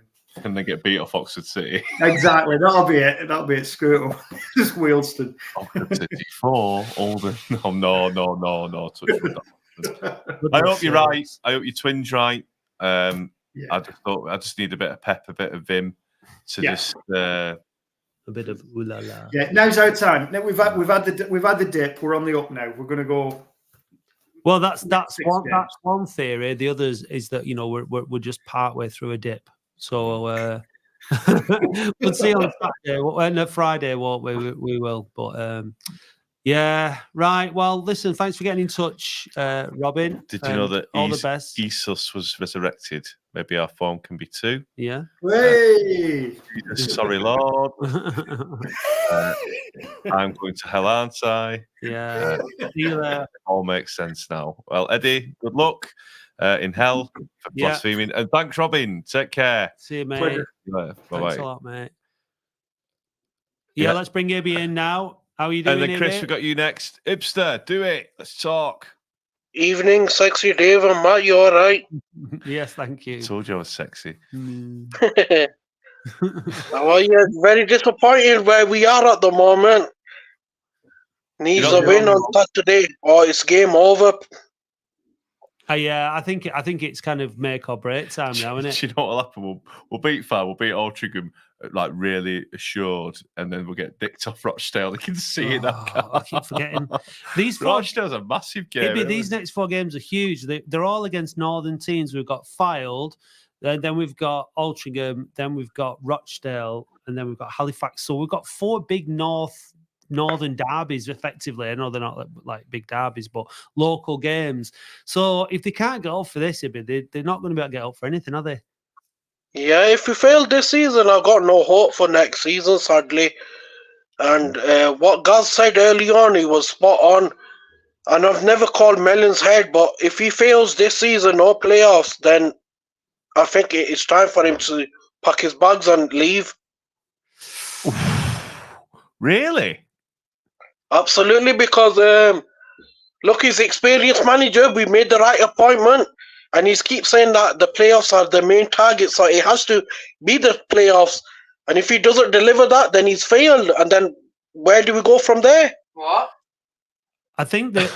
And they get beat off Oxford City. Exactly. That'll be it. That'll be it. Screw it up. Just Wealdstone. Oxford City 4. Oldham. No. Touch with that. I hope you're right. I hope your twin's right. I just need a bit of pep, a bit of vim. Just a bit of ooh la la. Yeah, now's our time. Now we've had the dip. We're on the up now. We're going to go. Well, that's one theory. The other is that we're just partway through a dip. So we'll see on Saturday and Friday. Won't we? We will. But yeah, right. Well, listen. Thanks for getting in touch, Robin. Did you know that all the best? Jesus was resurrected? Maybe our form can be 2. Yeah. Hey! Sorry, Lord. I'm going to hell, aren't I? Yeah. All makes sense now. Well, Eddie, good luck in hell for blaspheming. And thanks, Robin. Take care. See you, mate. Bye-bye. Thanks a lot, mate. Yeah, let's bring Ibby in now. How are you doing, And then, Chris, we got you next. Ibster, do it. Let's talk. Evening, sexy Dave and Matt, you all right? Yes, thank you. I told you I was sexy. Well, yeah, very disappointed where we are at the moment. Needs a win on Saturday, or it's game over. Yeah, I think it's kind of make or break time now, isn't it? Do you know what'll happen? We'll beat Far, we'll beat Altrincham, like really assured, and then we'll get dicked off Rochdale. You can see it now. I keep forgetting. Rochdale's a massive game. Maybe these next 4 games are huge. They're all against northern teams. We've got Fylde, then we've got Altrincham, then we've got Rochdale, and then we've got Halifax. So we've got 4 big northern derbies, effectively. I know they're not like big derbies, but local games. So if they can't get up for this, they're not going to be able to get up for anything, are they? Yeah, if we fail this season, I've got no hope for next season, sadly. And what Gaz said early on, he was spot on. And I've never called Melon's head, but if he fails this season, no playoffs, then I think it's time for him to pack his bags and leave. Really? Absolutely, because look, he's an experienced manager. We made the right appointment. And he keeps saying that the playoffs are the main target, so it has to be the playoffs. And if he doesn't deliver that, then he's failed. And then where do we go from there? What? I think that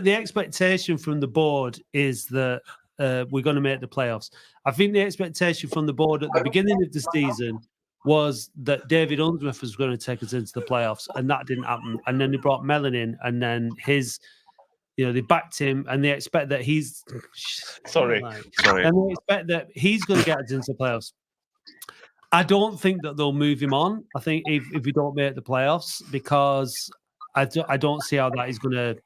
the expectation from the board is that we're going to make the playoffs. I think the expectation from the board at the beginning of the season was that David Unsworth was going to take us into the playoffs, and that didn't happen. And then they brought Melon in, and then they backed him, and they expect that he's sorry, and they expect that he's going to get us into the playoffs. I don't think that they'll move him on. I think if we don't make the playoffs, because I don't see how that is going to.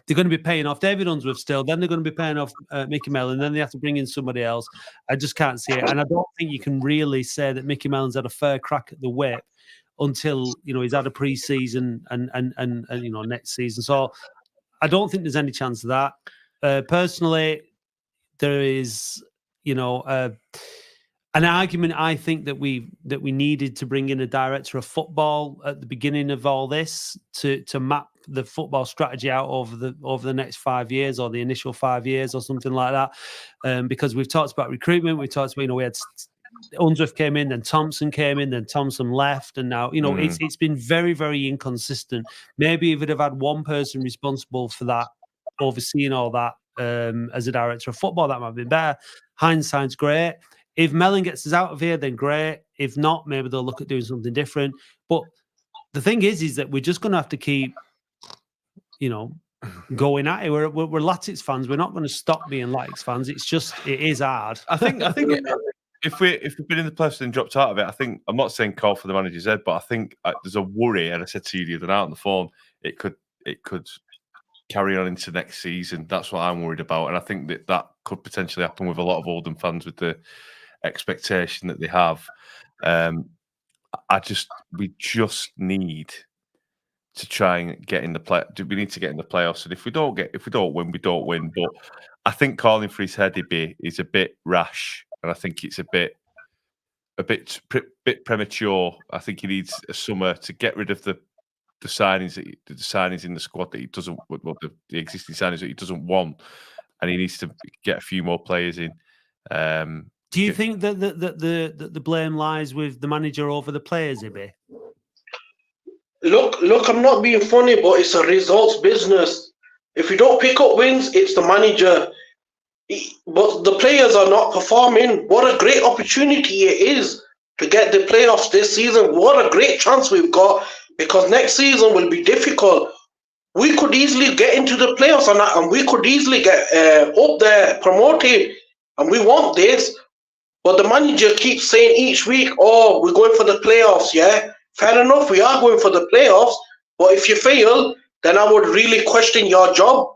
They're going to be paying off David Unsworth still. Then they're going to be paying off Mickey Mellon. Then they have to bring in somebody else. I just can't see it, and I don't think you can really say that Mickey Mellon's had a fair crack at the whip until he's had a pre-season and next season. So I don't think there's any chance of that. Personally, there is an argument. I think that we needed to bring in a director of football at the beginning of all this to map the football strategy out over the next 5 years, or the initial 5 years, or something like that. Because we've talked about recruitment, we talked about we had Unsworth came in, then Thompson came in, then Thompson left, and now it's been very, very inconsistent. Maybe if it had had one person responsible for that, overseeing all that, as a director of football. That might have been better. Hindsight's great. If Melon gets us out of here, then great. If not, maybe they'll look at doing something different. But the thing is that we're just going to have to keep, going at it. We're Latics fans. We're not going to stop being Latics fans. It's just, it is hard. I think if we've been in the playoffs and dropped out of it, I think, I'm not saying call for the manager's head, but I think there's a worry, and I said to you the other night on the phone, it could carry on into next season. That's what I'm worried about, and I think that could potentially happen with a lot of Oldham fans with the expectation that they have. We just need to try and get in the play. We need to get in the playoffs, and if we don't win, we don't win. But I think calling for his head is a bit rash, and I think it's a bit premature. I think he needs a summer to get rid of the signings in the squad that he doesn't, the existing signings that he doesn't want, and he needs to get a few more players in. Do you think that the blame lies with the manager over the players, Ibi? Look, I'm not being funny, but it's a results business. If you don't pick up wins, it's the manager. But the players are not performing. What a great opportunity it is to get the playoffs this season. What a great chance we've got, because next season will be difficult. We could easily get into the playoffs and we could easily get up there, promoted, and we want this. But the manager keeps saying each week, oh, we're going for the playoffs, yeah? Fair enough, we are going for the playoffs, but if you fail, then I would really question your job.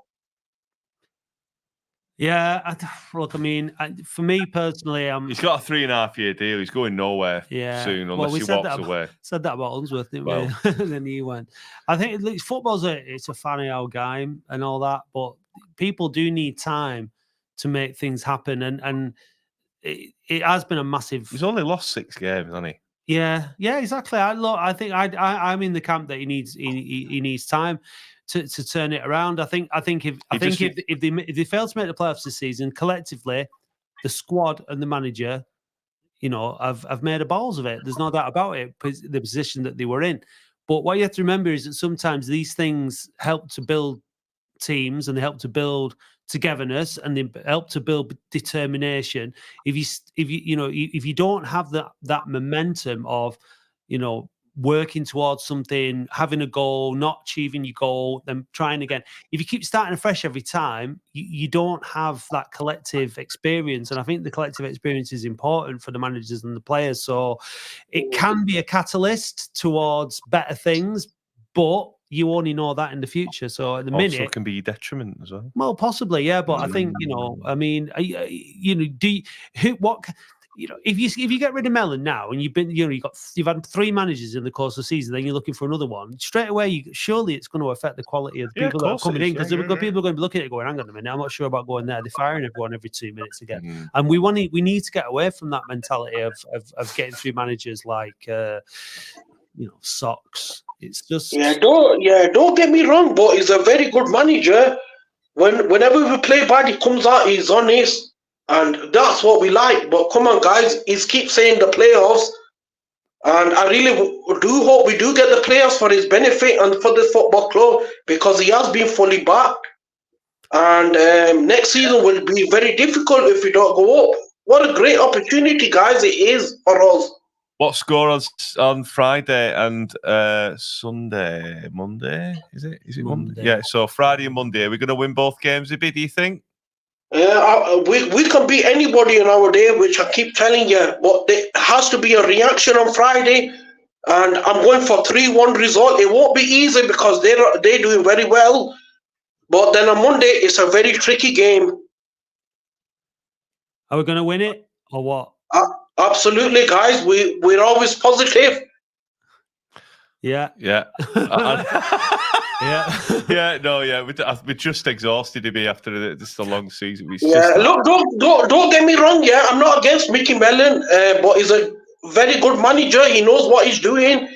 Yeah, look, I mean, for me personally, he's got a 3.5-year deal. He's going nowhere soon unless he walks away. Said that about Unsworth, didn't we? Then he went. I think football's it's a funny old game and all that, but people do need time to make things happen, and it has been a massive. He's only lost 6 games, hasn't he? Yeah, exactly. I think I'm in the camp that he needs time to turn it around. I think if they fail to make the playoffs this season, collectively, the squad and the manager, have made a balls of it. There's no doubt about it. The position that they were in, but what you have to remember is that sometimes these things help to build teams and they help to build togetherness and they help to build determination. If you don't have that momentum of working towards something, having a goal, not achieving your goal, then trying again, if you keep starting afresh every time, you don't have that collective experience. And I think the collective experience is important for the managers and the players. So it can be a catalyst towards better things, but you only know that in the future. So at the minute, it can be a detriment as well. Well, possibly, yeah. But I think I mean, if you get rid of Melon now and you've had 3 managers in the course of the season, then you're looking for another one straight away. Surely it's going to affect the quality of the people that are coming in, because people are going to be looking at it going, hang on a minute, I'm not sure about going there. They're firing everyone every 2 minutes again, and we need to get away from that mentality of getting through managers like Socks. It's just don't get me wrong, but he's a very good manager. Whenever we play bad, he comes out, he's honest, and that's what we like. But come on, guys, he keeps saying the playoffs, and I really do hope we do get the playoffs for his benefit and for the football club, because he has been fully backed. And next season will be very difficult if we don't go up. What a great opportunity, guys, it is for us. What score on Friday and Sunday? Monday? Is it Monday? Yeah, so Friday and Monday. Are we going to win both games, Ibi, do you think? We can beat anybody in our day, which I keep telling you. But there has to be a reaction on Friday. And I'm going for 3-1 result. It won't be easy because they're doing very well. But then on Monday, it's a very tricky game. Are we going to win it or what? Absolutely, guys. We're always positive. Yeah. Yeah. We're just exhausted to be after this a long season. Look, don't get me wrong. Yeah, I'm not against Mickey Melon, but he's a very good manager. He knows what he's doing.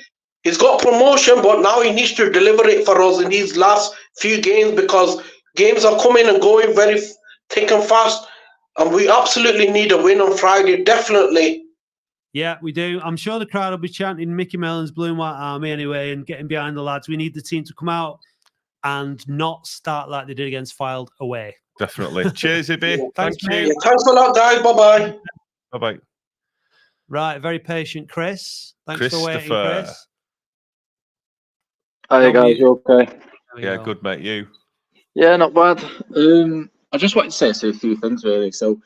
He's got promotion, but now he needs to deliver it for us in these last few games, because games are coming and going very thick and fast. And we absolutely need a win on Friday, definitely. Yeah, we do. I'm sure the crowd will be chanting Mickey Melon's Blue and White Army anyway and getting behind the lads. We need the team to come out and not start like they did against Fylde away. Definitely. Cheers, Ibby. Thanks, Thank mate. you. Thanks a lot, guys. Bye-bye. Bye-bye. Right, very patient, Chris. Thanks for waiting, Chris. Hi guys, you okay? Yeah, good, mate. You? Yeah, not bad. I just wanted to say a few things really. So,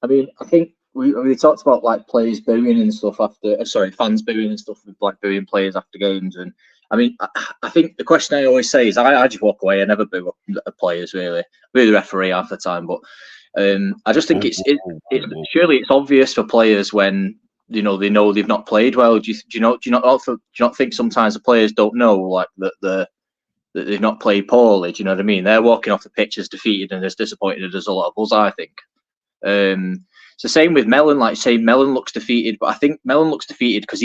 I mean, I think we talked about like players booing and stuff after. Fans booing and stuff with like booing players after games. And I mean, I think the question I always say is, I just walk away. I never boo players really. Boo the referee half the time, but I just think surely it's obvious for players when they know they've not played well. Do you not think sometimes the players don't know like that they've not played poorly? Do you know what I mean? They're walking off the pitch as defeated and as disappointed as a lot of us, I think. So same with Melon. Like say, Melon looks defeated, but I think Melon looks defeated because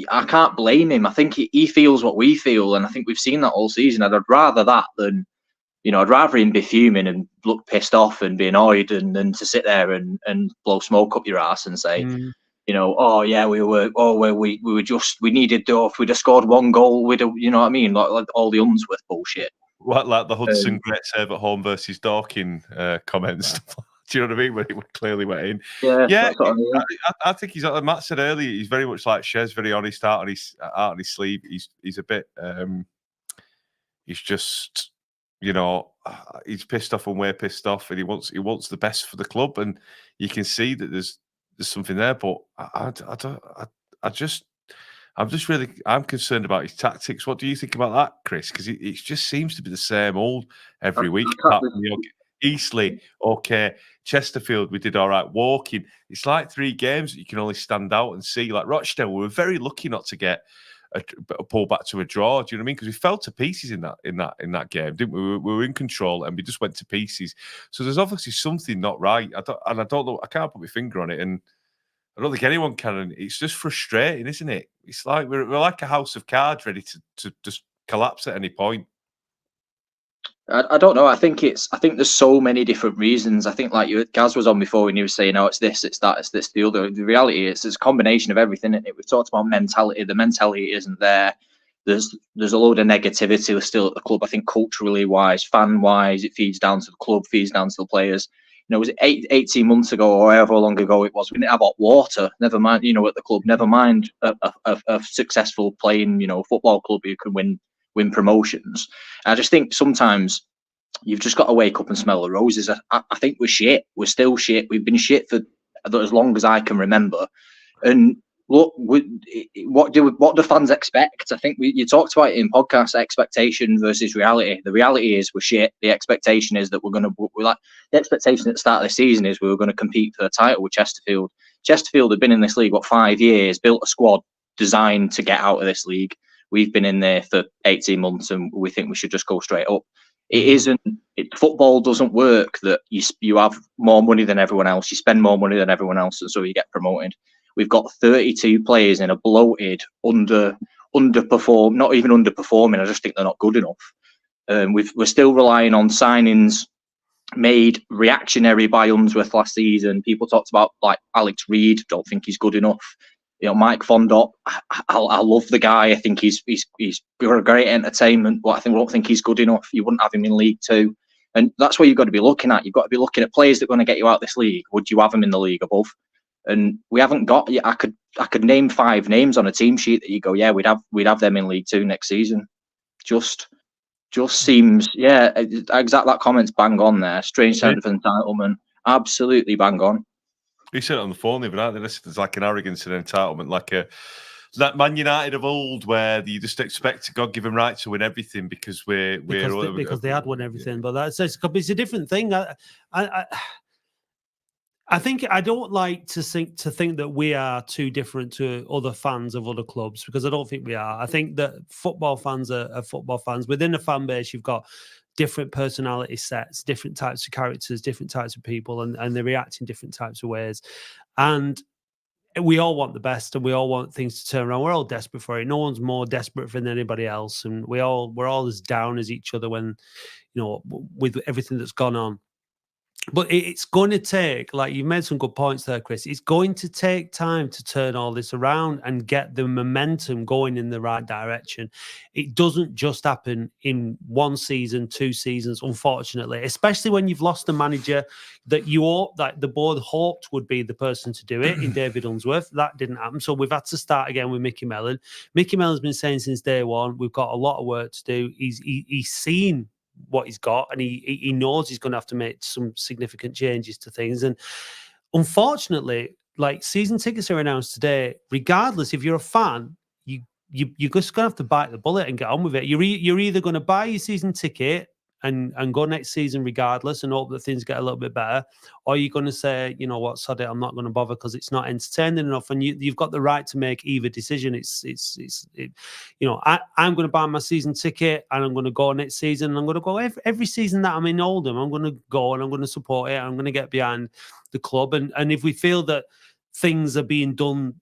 I can't blame him. I think he feels what we feel, and I think we've seen that all season. I'd rather that than, I'd rather him be fuming and look pissed off and be annoyed than to sit there and blow smoke up your ass and say, oh yeah, we needed to, if we'd have scored one goal, we'd have, you know what I mean? Like all the Unsworth bullshit. What, like the Hudson great save at home versus Dorking comments? Do you know what I mean? When it clearly went in. Yeah. I think he's, like Matt said earlier, he's very much like Shez, very honest, out on his sleeve. He's a bit, he's just, he's pissed off and we're pissed off, and he wants the best for the club, and you can see that there's something there. But I'm concerned about his tactics. What do you think about that, Chris? Because it just seems to be the same old every week. Eastleigh, okay. Chesterfield, we did all right. Walking, it's like 3 games that you can only stand out and see. Like Rochdale, we were very lucky not to get a pull back to a draw. Do you know what I mean? Because we fell to pieces in that game, didn't we? We were in control and we just went to pieces. So there's obviously something not right. I don't know. I can't put my finger on it, and I don't think anyone can. And it's just frustrating, isn't it? It's like we're like a house of cards, ready to just collapse at any point. I don't know. I think there's so many different reasons. I think like Gaz was on before and he was saying, it's this, it's that, it's this, the other. The reality is it's a combination of everything. Isn't it? We've talked about mentality. The mentality isn't there. There's a load of negativity still at the club. I think culturally wise, fan wise, it feeds down to the club, feeds down to the players. Was it 18 months ago or however long ago it was? We didn't have hot water. Never mind, at the club. Never mind a successful playing, football club who can win promotions. I just think sometimes you've just got to wake up and smell the roses. I think we're shit. We're still shit. We've been shit for as long as I can remember. And look, what do fans expect? I think you talked about it in podcast, expectation versus reality. The reality is we're shit. The expectation is that the expectation at the start of the season is we were going to compete for the title with Chesterfield. Chesterfield have been in this league 5 years, built a squad designed to get out of this league. We've been in there for 18 months and we think we should just go straight up. It isn't. Football doesn't work that you have more money than everyone else. You spend more money than everyone else, and so you get promoted. We've got 32 players in a bloated, underperform. Not even underperforming. I just think they're not good enough. We're still relying on signings made reactionary by Unsworth last season. People talked about like Alex Reid. Don't think he's good enough. Mike Fondop, I love the guy. I think he's got a great entertainment, but I don't think he's good enough. You wouldn't have him in League Two, and that's what you've got to be looking at. You've got to be looking at players that are going to get you out of this league. Would you have them in the league above? And we haven't got. I could name 5 names on a team sheet that you go, yeah, we'd have them in League Two next season. Just seems, yeah, exactly. That comment's bang on there. Strange sense of entitlement, absolutely bang on. He said it on the phone the other night. There's like an arrogance and entitlement, like that Man United of old, where you just expect a God-given right to win everything because because they had won everything. Yeah. But it's a different thing. I think I don't like to think that we are too different to other fans of other clubs, because I don't think we are. I think that football fans are football fans. Within a fan base, you've got different personality sets, different types of characters, different types of people, and they react in different types of ways. And we all want the best, and we all want things to turn around. We're all desperate for it. No one's more desperate than anybody else, and we're all as down as each other when, with everything that's gone on. But it's going to take, like you made some good points there, Chris. It's going to take time to turn all this around and get the momentum going in the right direction. It doesn't just happen in 1 season, 2 seasons, unfortunately, especially when you've lost a manager that the board hoped would be the person to do it in David Unsworth. That didn't happen. So we've had to start again with Mickey Mellon. Mickey Mellon's been saying since day one, we've got a lot of work to do. He's seen what he's got, and he knows he's going to have to make some significant changes to things. And unfortunately, like, season tickets are announced today. Regardless, if you're a fan, you're just going to have to bite the bullet and get on with it. You're either going to buy your season ticket and go next season regardless and hope that things get a little bit better, or you're going to say, you know what, sod it, I'm not going to bother because it's not entertaining enough. And you've got the right to make either decision. I'm going to buy my season ticket and I'm going to go next season. And I'm going to go every season that I'm in Oldham. I'm going to go and I'm going to support it. I'm going to get behind the club. And if we feel that things are being done,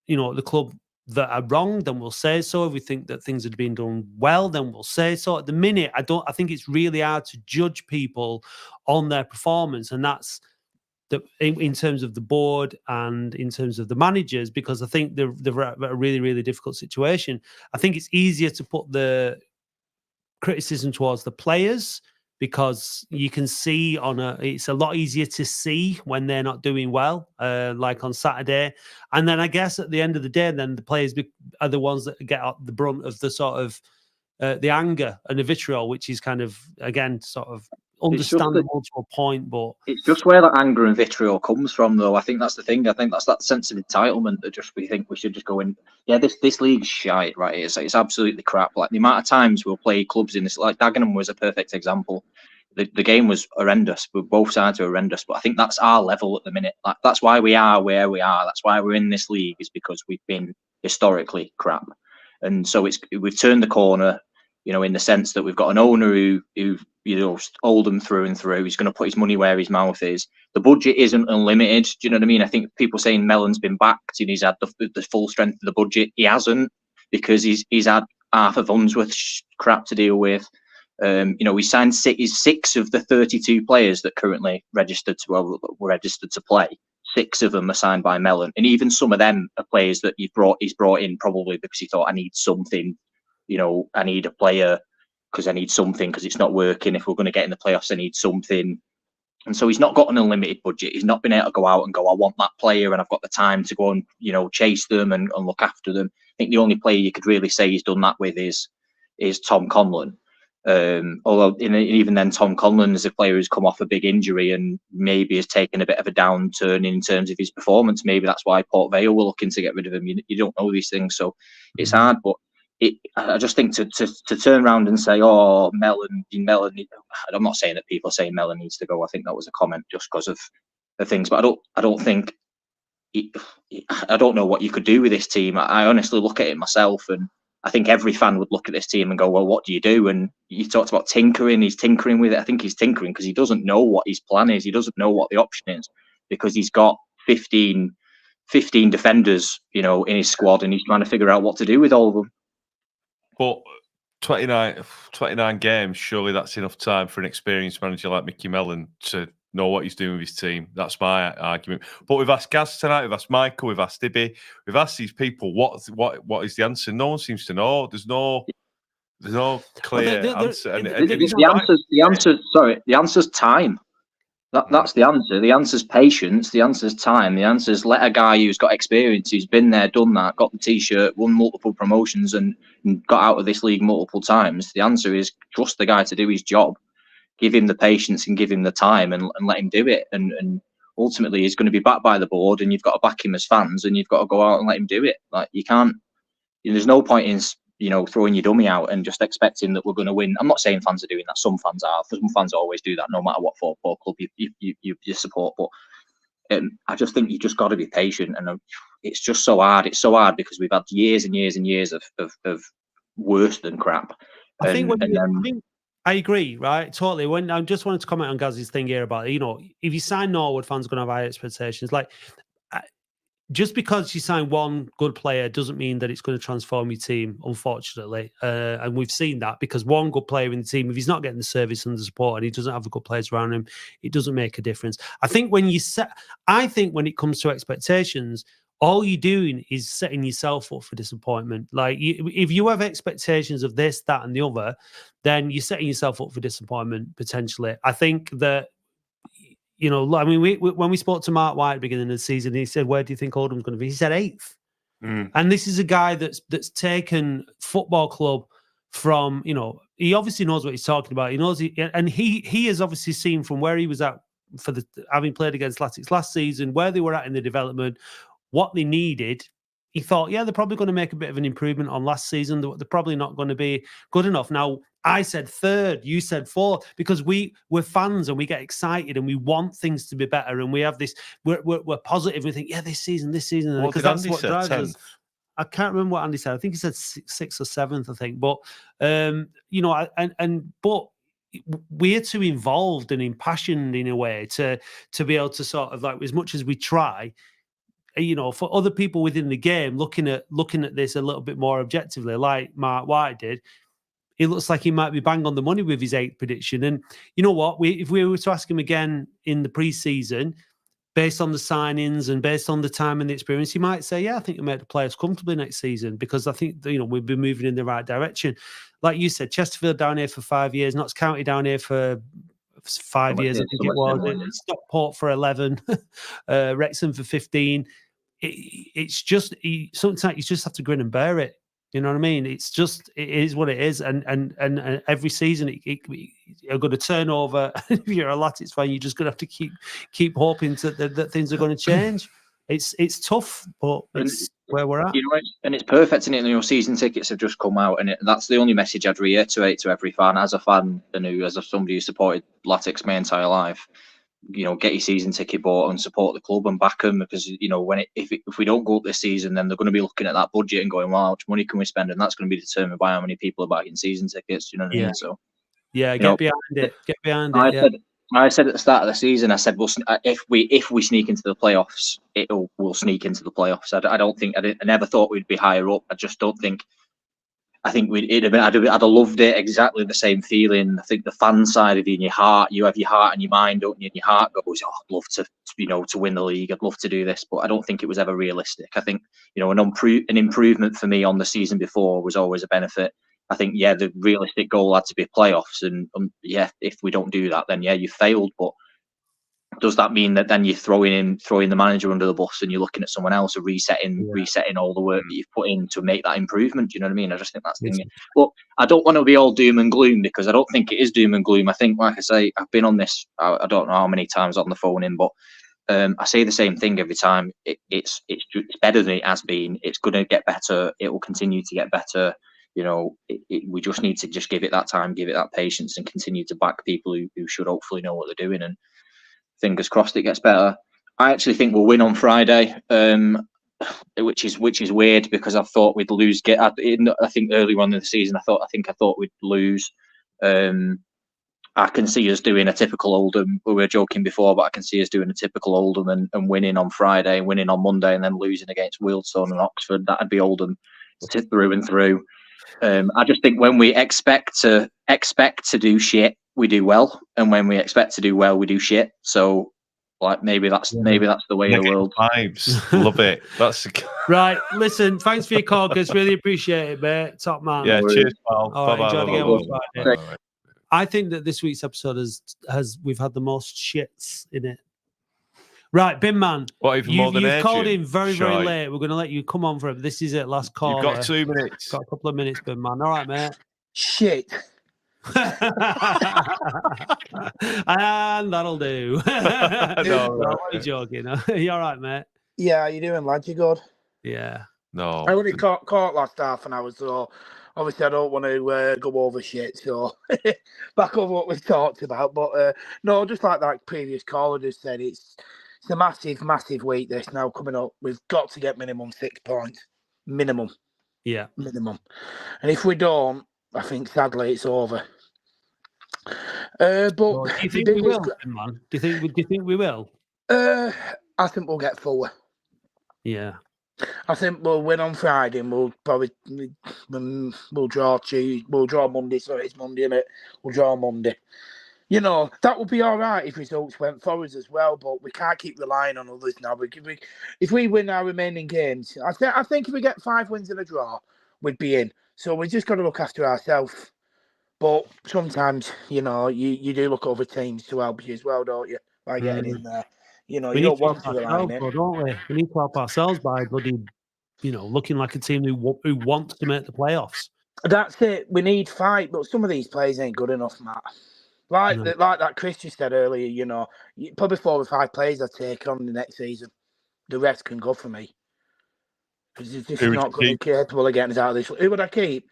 at the club, that are wrong, then we'll say so. If we think that things are being done well, then we'll say so. At the minute, I think it's really hard to judge people on their performance, and that's in terms of the board and in terms of the managers, because I think they're at a really, really difficult situation. I think it's easier to put the criticism towards the players, because you can see it's a lot easier to see when they're not doing well, like on Saturday. And then I guess at the end of the day, then the players are the ones that get the brunt of the sort of the anger and the vitriol, which is kind of, again, sort of understandable to a point. But it's just where that anger and vitriol comes from, though. I think that's the thing. I think that's that sense of entitlement that we think we should just go in. Yeah, this league's shite, right? It's absolutely crap. Like, the amount of times we'll play clubs in this, like Dagenham was a perfect example. The game was horrendous, but both sides were horrendous. But I think that's our level at the minute. Like, that's why we are where we are. That's why we're in this league, is because we've been historically crap. And so we've turned the corner, in the sense that we've got an owner who Oldham through and through. He's going to put his money where his mouth is. The budget isn't unlimited. Do you know what I mean? I think people saying Melon's been backed and he's had the full strength of the budget. He hasn't, because he's had half of Unsworth's crap to deal with. We signed six of the 32 players that currently were registered to play. 6 of them are signed by Melon, and even some of them are players that he's brought in probably because he thought, I need something. I need a player because I need something, because it's not working. If we're going to get in the playoffs, I need something. And so he's not got an unlimited budget. He's not been able to go out and go, I want that player, and I've got the time to go and, chase them and look after them. I think the only player you could really say he's done that with is Tom Conlon. Although even then, Tom Conlon is a player who's come off a big injury and maybe has taken a bit of a downturn in terms of his performance. Maybe that's why Port Vale were looking to get rid of him. You don't know these things, so it's hard. But I just think to turn around and say, oh, Melon. I'm not saying that people are saying Melon needs to go. I think that was a comment just because of the things. But I don't think. I don't know what you could do with this team. I honestly look at it myself, and I think every fan would look at this team and go, well, what do you do? And you talked about tinkering. He's tinkering with it. I think he's tinkering because he doesn't know what his plan is. He doesn't know what the option is, because he's got 15 defenders, in his squad, and he's trying to figure out what to do with all of them. But 29 games, surely that's enough time for an experienced manager like Mickey Mellon to know what he's doing with his team. That's my argument. But we've asked Gaz tonight, we've asked Michael, we've asked Ibby, we've asked these people what is the answer. No one seems to know. There's no clear answer. The answer's time. That's the answer. The answer's patience. The answer's time. The answer's let a guy who's got experience, who's been there, done that, got the T-shirt, won multiple promotions, and got out of this league multiple times. The answer is trust the guy to do his job. Give him the patience and give him the time, and let him do it. And ultimately, he's going to be backed by the board, and you've got to back him as fans, and you've got to go out and let him do it. Like, you can't. There's no point in throwing your dummy out and just expecting that we're going to win. I'm not saying fans are doing that. Some fans are. Some fans always do that, no matter what football club you support. But I just think you just got to be patient, and it's just so hard. It's so hard because we've had years and years and years of worse than crap. I think I agree, right? Totally. When I just wanted to comment on Gaz's thing here about, if you sign Norwood, fans are going to have high expectations. Like, just because you sign one good player doesn't mean that it's going to transform your team, unfortunately. And we've seen that, because one good player in the team, if he's not getting the service and the support and he doesn't have the good players around him, it doesn't make a difference. I think when it comes to expectations, all you're doing is setting yourself up for disappointment. Like, if you have expectations of this, that, and the other, then you're setting yourself up for disappointment, potentially. I think that, you know, I mean, when we spoke to Mark White at the beginning of the season, he said, where do you think Oldham's going to be? He said 8th. And this is a guy that's taken football club from, you know, he obviously knows what he's talking about. He knows he has obviously seen from where he was at having played against Latics last season, where they were at in the development, what they needed. He thought, yeah, they're probably going to make a bit of an improvement on last season. They're probably not going to be good enough. Now, I said 3rd, you said 4th, because we're fans and we get excited and we want things to be better, and we have this. We're positive. We think, yeah, this season, because that's what drives us. I can't remember what Andy said. I think he said 6th or 7th. I think, but you know, but we're too involved and impassioned in a way to be able to sort of, like, as much as we try. You know, for other people within the game, looking at this a little bit more objectively, like Mark White did, it looks like he might be bang on the money with his 8th prediction. And you know what? If we were to ask him again in the pre-season, based on the signings and based on the time and the experience, he might say, yeah, I think we make the players comfortably next season, because I think, you know, we've been moving in the right direction. Like you said, Chesterfield down here for 5 years, Notts County down here for 5 years, I think it was. Stockport for 11, Wrexham for 15. It's just, sometimes you just have to grin and bear it. You know what I mean? It is what it is. And every season you're going to turn over. If you're a Latics fan, you're just going to have to keep hoping that things are going to change. It's tough, but it's where we're at. You know, and it's perfect, isn't it? You know, season tickets have just come out, and that's the only message I'd reiterate to every fan. As a fan, and as somebody who supported Latics my entire life, you know, get your season ticket bought and support the club and back them, because, you know, if we don't go up this season, then they're going to be looking at that budget and going, well, how much money can we spend? And that's going to be determined by how many people are buying season tickets. You know what I mean? So yeah, get behind it. I said at the start of the season, I said, well, if we sneak into the playoffs, we'll sneak into the playoffs. I never thought we'd be higher up. I just don't think. I think I'd have loved it, exactly the same feeling. I think the fan side of you, in your heart, you have your heart and your mind, don't you? And your heart goes, oh, I'd love to, you know, to win the league. I'd love to do this, but I don't think it was ever realistic. I think, you know, an improvement for me on the season before was always a benefit. I think, yeah, the realistic goal had to be playoffs, and yeah, if we don't do that, then yeah, you failed. But does that mean that then you're throwing the manager under the bus and you're looking at someone else, or resetting all the work that you've put in to make that improvement? Do you know what I mean? I just think that's the thing. But I don't want to be all doom and gloom, because I don't think it is doom and gloom. I think, like I say, I've been on this, I don't know how many times on the phone in, but I say the same thing every time. It's better than it has been. It's going to get better. It will continue to get better. You know, we just need to just give it that time, give it that patience, and continue to back people who should hopefully know what they're doing. And fingers crossed it gets better. I actually think we'll win on Friday, which is weird, because I thought we'd lose. I think earlier on in the season, I thought we'd lose. I can see us doing a typical Oldham. We were joking before, but I can see us doing a typical Oldham and winning on Friday, winning on Monday, and then losing against Wealdstone and Oxford. That'd be Oldham through and through. I just think when we expect to do shit, we do well, and when we expect to do well, we do shit. So, like, maybe that's the way of the world. Vibes, love it. That's right. Listen, thanks for your call, guys. Really appreciate it, mate. Top man. Yeah, cheers, pal. All right, enjoy the game on Friday. I think that this week's episode we've had the most shits in it. Right, Bin Man. What, even more than you've called in very, very late. We're going to let you come on for it. This is it, last call. You've got 2 minutes. Got a couple of minutes, Bin Man. All right, mate. Shit. And that'll do. No, I'm joking. You all right, mate? Yeah, how you doing, lad? You good? Yeah. No. I only caught last half an hour, so obviously I don't want to go over shit, so back over what we've talked about. But no, just like that previous caller just said, it's a massive, massive week this now coming up. We've got to get minimum 6 points. Minimum. Yeah. Minimum. And if we don't, I think sadly it's over. But do you think we will, man? Do you think we will? I think we'll get 4. Yeah. I think we'll win on Friday and we'll probably we'll draw Monday. So it's Monday, isn't it? We'll draw Monday. You know, that would be all right if results went for us as well, but we can't keep relying on others now. If we win our remaining games, I think if we get 5 wins and a draw, we'd be in. So we just got to look after ourselves. But sometimes, you know, you do look over teams to help you as well, don't you? By getting in there. You know, you don't want to rely on it. Don't we? We need to help ourselves by bloody, you know, looking like a team who wants to make the playoffs. That's it. We need fight, but some of these players ain't good enough, Matt. Like that Chris just said earlier, you know, probably 4 or 5 players I'd take on the next season. The rest can go for me. Because it's just not going to be capable of getting us out of this. Who would I keep?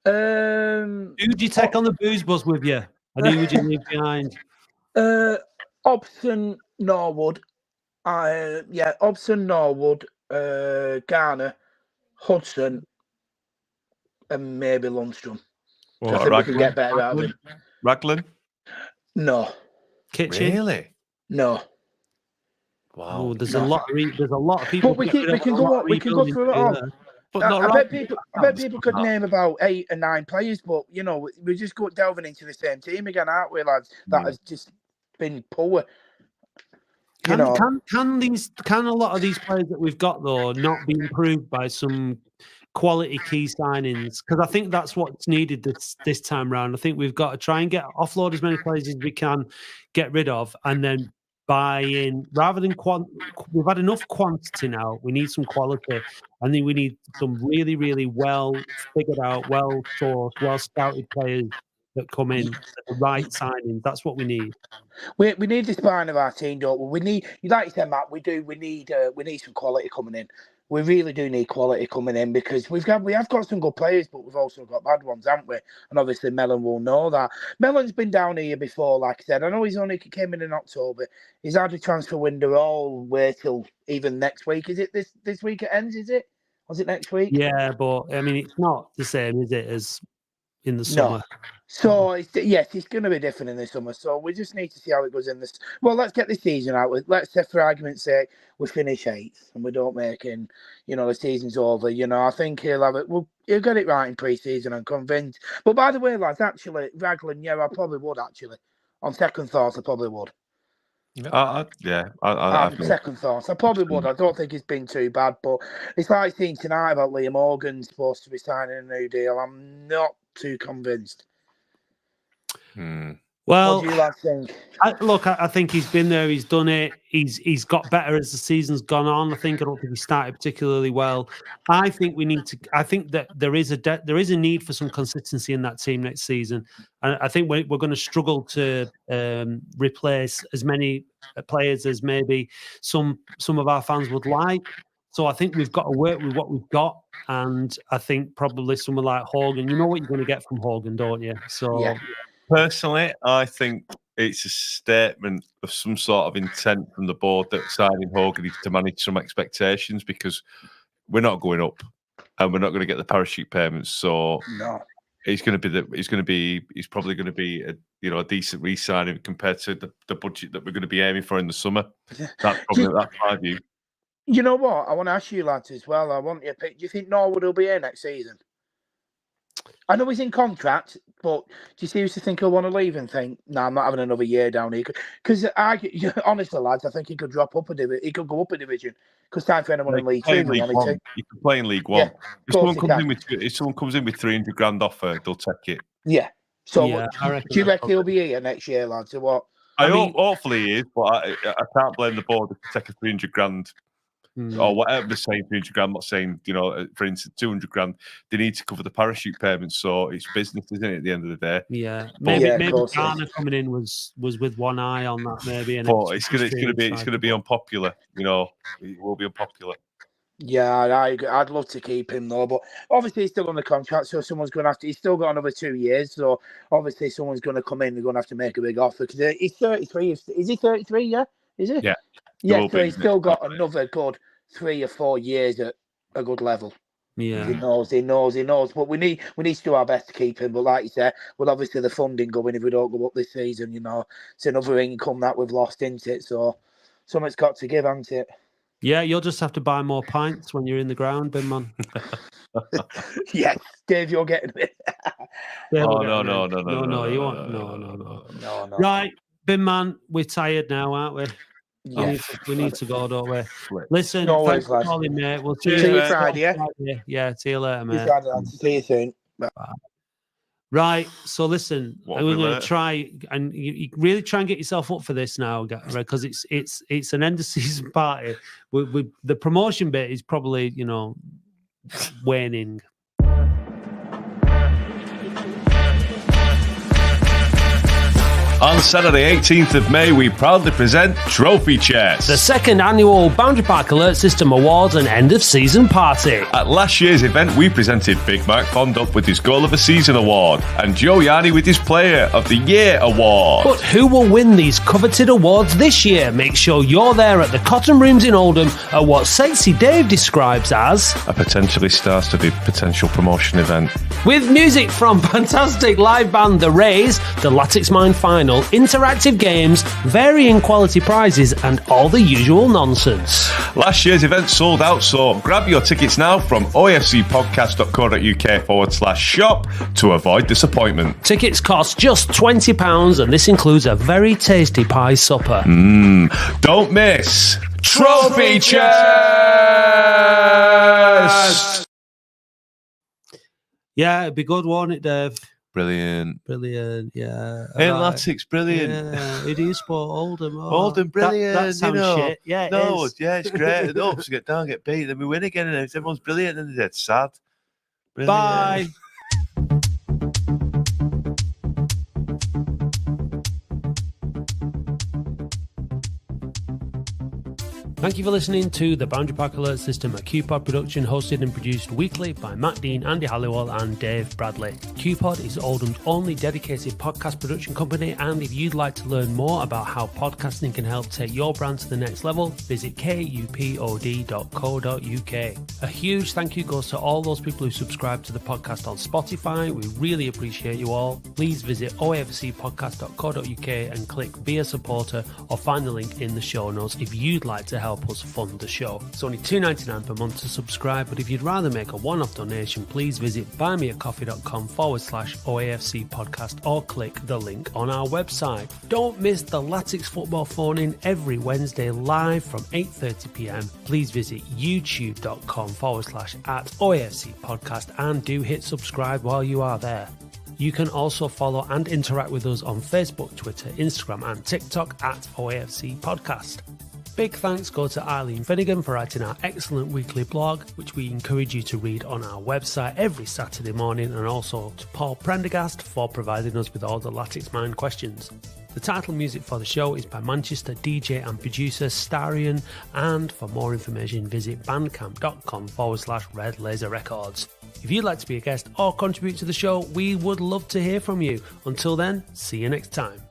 Who'd you take on the booze bus with you? And who would you leave behind? Obson, Norwood. Obson, Norwood, Garner, Hudson, and maybe Lundstrom. So I think we can get better out of him. Raglan? No. Kitchen? Really? No. Wow. Oh, there's a lot of people. But we can go through it all. But I bet people could name about 8 or 9 players, but you know, we're just delving into the same team again, aren't we, lads? That has just been poor. Can a lot of these players that we've got though not be improved by some quality key signings? Because I think that's what's needed this time round. I think we've got to try and offload as many players as we can, get rid of, and then buy in rather than we've had enough quantity now. We need some quality. I think we need some really, really well figured out, well sourced, well scouted players that come in at the right signing. That's what we need. We need the spine of our team, don't we? We need, like you said, Matt. We need some quality coming in. We really do need quality coming in because we have got some good players, but we've also got bad ones, haven't we? And obviously, Melon will know that. Melon's been down here before, like I said. I know he's only came in October. He's had a transfer window all the way till even next week. Is it this week it ends? Is it? Was it next week? Yeah, but I mean, it's not the same, is it, as in the summer? No. So it's going to be different in the summer. So we just need to see how it goes in this. Well, let's get the season out. Let's say, for argument's sake, we finish 8th and we don't make it. You know, the season's over. You know, I think he'll have it. He'll get it right in pre-season. I'm convinced. But by the way, lads, actually, Raglan, yeah, I probably would actually. On second thought, I probably would. Second thoughts, I probably would. I don't think it's been too bad, but it's like seeing tonight about Liam Morgan's supposed to be signing a new deal. I'm not too convinced. Well, what do you like think? I think he's been there. He's done it. He's got better as the season's gone on. I don't think he started particularly well. I think we need to. I think that there is a need for some consistency in that team next season, and I think we're going to struggle to replace as many players as maybe some of our fans would like. So I think we've got to work with what we've got, and I think probably someone like Hogan. You know what you're going to get from Hogan, don't you? So. Yeah. Personally, I think it's a statement of some sort of intent from the board that signing Hogan is to manage some expectations because we're not going up and we're not going to get the parachute payments. So no, he's probably going to be a decent re-signing compared to the budget that we're going to be aiming for in the summer. That's my view. You know what? I want to ask you lads as well. I want you. Do you think Norwood will be here next season? I know he's in contract, but do you seriously think he'll want to leave and think, "No, I'm not having another year down here"? Because honestly, lads, I think he could drop up a division. He could go up a division because time for anyone in League 2. You can play in League 1. Yeah, if someone comes in with $300,000 offer, they'll take it. Yeah. So yeah, do you reckon he'll be here next year, lads, or what? Hopefully he is, but I can't blame the board to take a $300,000. Or whatever they're saying, $300,000. I'm not saying, for instance, $200,000. They need to cover the parachute payments, so it's business, isn't it? At the end of the day, yeah. Maybe Garner coming in was with one eye on that, maybe. And but it's gonna be unpopular. It will be unpopular. Yeah, I'd love to keep him though, but obviously he's still on the contract, so someone's going to have to. He's still got another 2 years, so obviously someone's going to come in. They're going to have to make a big offer because he's 33. Is he 33? Yeah, is he? Yeah. Yeah, so he's still got another good 3 or 4 years at a good level. Yeah, he knows. But we need to do our best to keep him. But like you said, well, obviously the funding going if we don't go up this season, it's another income that we've lost, isn't it? So something's got to give, hasn't it? Yeah, you'll just have to buy more pints when you're in the ground, bin man. Yes, Dave, you're getting it. No. Right, bin man, we're tired now, aren't we? Yeah. We need to go, don't we? Listen, No worries, thanks for lads. calling, mate. We'll see See you you Friday, yeah? Yeah, see you later, mate. See you soon. Bye. Right, so listen, What we're we going learn? to try, and you really try and get yourself up for this now, because it's an end of season party. The promotion bit is probably, you know, waning. On Saturday, 18th of May, we proudly present Trophy Chess. The second annual Boundary Park Alert System Awards and end of season party. At last year's event, we presented Big Mark Fondup with his Goal of the Season award and Joe Yardy with his Player of the Year award. But who will win these coveted awards this year? Make sure you're there at the Cotton Rooms in Oldham at what Sexy Dave describes as a potentially star-studded potential promotion event. with music from fantastic live band The Rays, the Latics Mine Final, interactive games, varying quality prizes, and all the usual nonsense. Last year's event sold out, so grab your tickets now from ofcpodcast.co.uk/shop to avoid disappointment. Tickets cost just £20, and this includes a very tasty pie supper. Don't miss Trophy Chess! Yeah, it'd be good, won't it, Dave? Brilliant. Yeah. Hey, Alright. Latics, brilliant. Yeah, it is for Oldham. Oh, Oldham, brilliant. That sounds you know. shit. Yeah, it No, is. yeah, it's great. It hopes to get down, get beat, then we win again, and everyone's brilliant, and it's sad. Brilliant. Bye. Thank you for listening to the Boundary Park Alert System, a QPod production hosted and produced weekly by Matt Dean, Andy Halliwell and Dave Bradley. QPod is Oldham's only dedicated podcast production company, and if you'd like to learn more about how podcasting can help take your brand to the next level, visit kupod.co.uk. A huge thank you goes to all those people who subscribe to the podcast on Spotify. We really appreciate you all. Please visit ofcpodcast.co.uk and click Be a Supporter or find the link in the show notes if you'd like to help us fund the show. It's only $2.99 per month to subscribe, but if you'd rather make a one-off donation, please visit buymeacoffee.com/OAFC podcast or click the link on our website. Don't miss the Latics Football Phone In every Wednesday live from 8:30pm. Please visit youtube.com/@OAFC podcast and do hit subscribe while you are there. You can also follow and interact with us on Facebook, Twitter, Instagram and TikTok @OAFC podcast. Big thanks go to Eileen Finnegan for writing our excellent weekly blog, which we encourage you to read on our website every Saturday morning, and also to Paul Prendergast for providing us with all the Latics Mind questions. The title music for the show is by Manchester DJ and producer Starion, and for more information visit bandcamp.com/Red Laser Records. If you'd like to be a guest or contribute to the show, we would love to hear from you. Until then, see you next time.